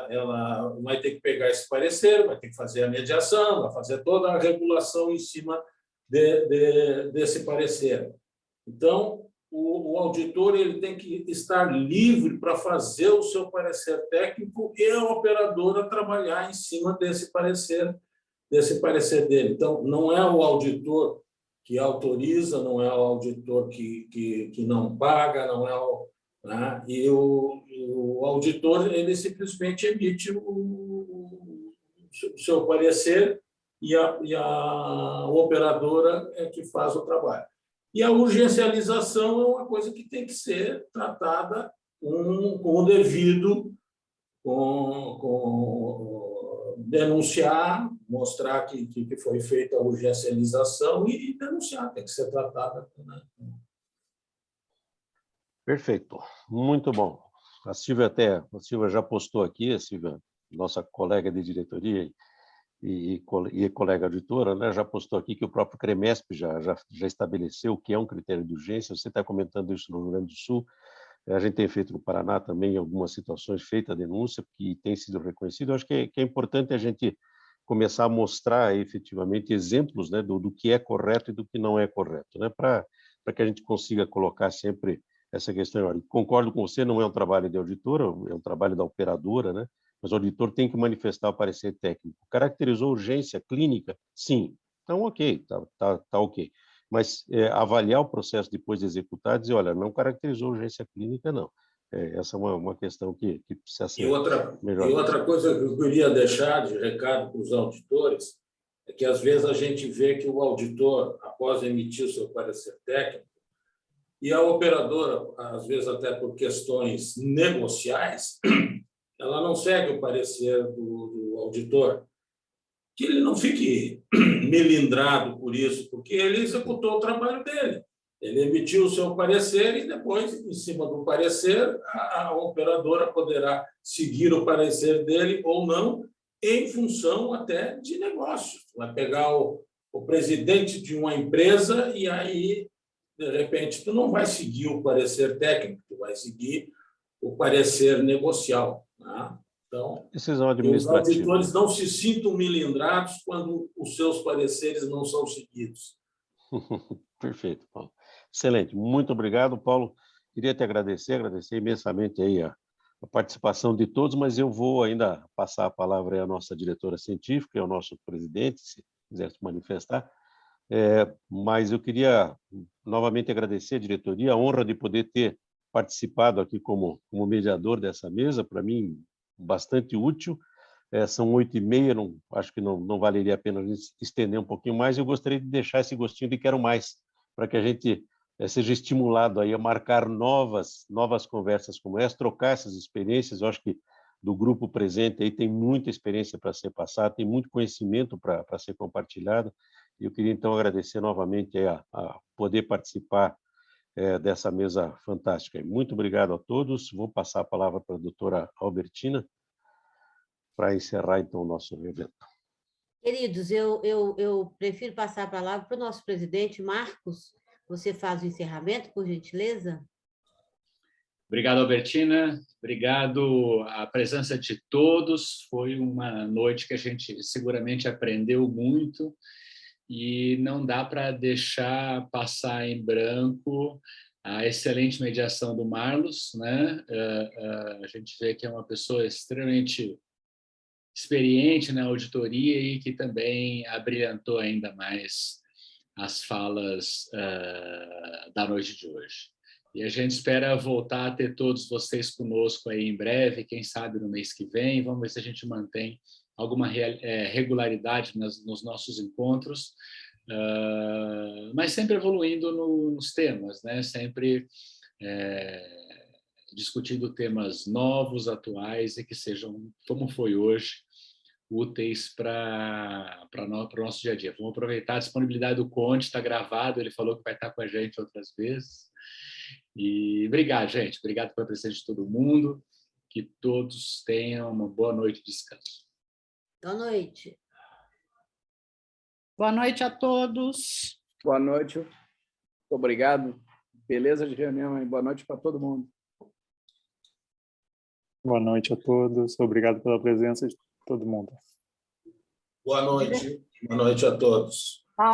ela vai ter que pegar esse parecer, vai ter que fazer a mediação, vai fazer toda a regulação em cima desse parecer. Então, o auditor ele tem que estar livre para fazer o seu parecer técnico e a operadora trabalhar em cima desse parecer dele. Então, não é o auditor que autoriza, não é o auditor que não paga, não é o... Né? E o auditor ele simplesmente emite o seu parecer e a operadora é que faz o trabalho. E a urgencialização é uma coisa que tem que ser tratada com o devido, com denunciar, mostrar que foi feita a urgencialização e denunciar, tem que ser tratada. Né? Perfeito, muito bom. A Silvia já postou aqui, a Silvia, nossa colega de diretoria e colega auditora, né, já postou aqui que o próprio CREMESP já estabeleceu o que é um critério de urgência. Você está comentando isso no Rio Grande do Sul, a gente tem feito no Paraná também em algumas situações, feita a denúncia, que tem sido reconhecido. Eu acho que é importante a gente começar a mostrar efetivamente exemplos, né, do que é correto e do que não é correto, né, para que a gente consiga colocar sempre essa questão. Olha, concordo com você, não é um trabalho de auditora, é um trabalho da operadora, né? Mas o auditor tem que manifestar o parecer técnico. Caracterizou urgência clínica? Sim. Então, ok, tá ok. Mas avaliar o processo depois de executar e dizer, olha, não caracterizou urgência clínica, não. Essa é uma questão que precisa ser melhor. E outra coisa que eu queria deixar de recado para os auditores é que, às vezes, a gente vê que o auditor, após emitir o seu parecer técnico, e a operadora, às vezes até por questões negociais, ela não segue o parecer do auditor, que ele não fique melindrado por isso, porque ele executou o trabalho dele. Ele emitiu o seu parecer e depois, em cima do parecer, a operadora poderá seguir o parecer dele ou não, em função até de negócios. Vai pegar o presidente de uma empresa e aí, de repente, tu não vai seguir o parecer técnico, tu vai seguir o parecer negocial, né? Então, Decisão os administrativa. auditores não se sintam melindrados quando os seus pareceres não são seguidos. Perfeito, Paulo. Excelente. Muito obrigado, Paulo. Queria te agradecer imensamente aí a participação de todos, mas eu vou ainda passar a palavra à nossa diretora científica e ao nosso presidente, se quiser se manifestar. Mas eu queria novamente agradecer à diretoria a honra de poder ter participado aqui como mediador dessa mesa, para mim, bastante útil. São 8h30, acho que não valeria a pena a gente estender um pouquinho mais. Eu gostaria de deixar esse gostinho de quero mais, para que a gente seja estimulado aí a marcar novas conversas como essa, trocar essas experiências. Eu acho que do grupo presente aí tem muita experiência para ser passada, tem muito conhecimento para ser compartilhado. E eu queria, então, agradecer novamente a poder participar dessa mesa fantástica. Muito obrigado a todos. Vou passar a palavra para a doutora Albertina para encerrar, então, o nosso evento. Queridos, eu prefiro passar a palavra para o nosso presidente, Marcos. Você faz o encerramento, por gentileza? Obrigado, Albertina. Obrigado à presença de todos. Foi uma noite que a gente seguramente aprendeu muito e não dá para deixar passar em branco a excelente mediação do Marlos, né? A gente vê que é uma pessoa extremamente experiente na auditoria e que também abrilhantou ainda mais as falas da noite de hoje. E a gente espera voltar a ter todos vocês conosco aí em breve, quem sabe no mês que vem. Vamos ver se a gente mantém alguma regularidade nos nossos encontros, mas sempre evoluindo nos temas, né? Sempre discutindo temas novos, atuais e que sejam, como foi hoje, úteis para o nosso dia a dia. Vamos aproveitar a disponibilidade do Conde, está gravado, ele falou que vai estar com a gente outras vezes. E obrigado, gente. Obrigado pela presença de todo mundo. Que todos tenham uma boa noite de descanso. Boa noite. Boa noite a todos. Boa noite. Muito obrigado. Beleza de reunião, hein? Boa noite para todo mundo. Boa noite a todos. Obrigado pela presença de todo mundo. Boa noite a todos.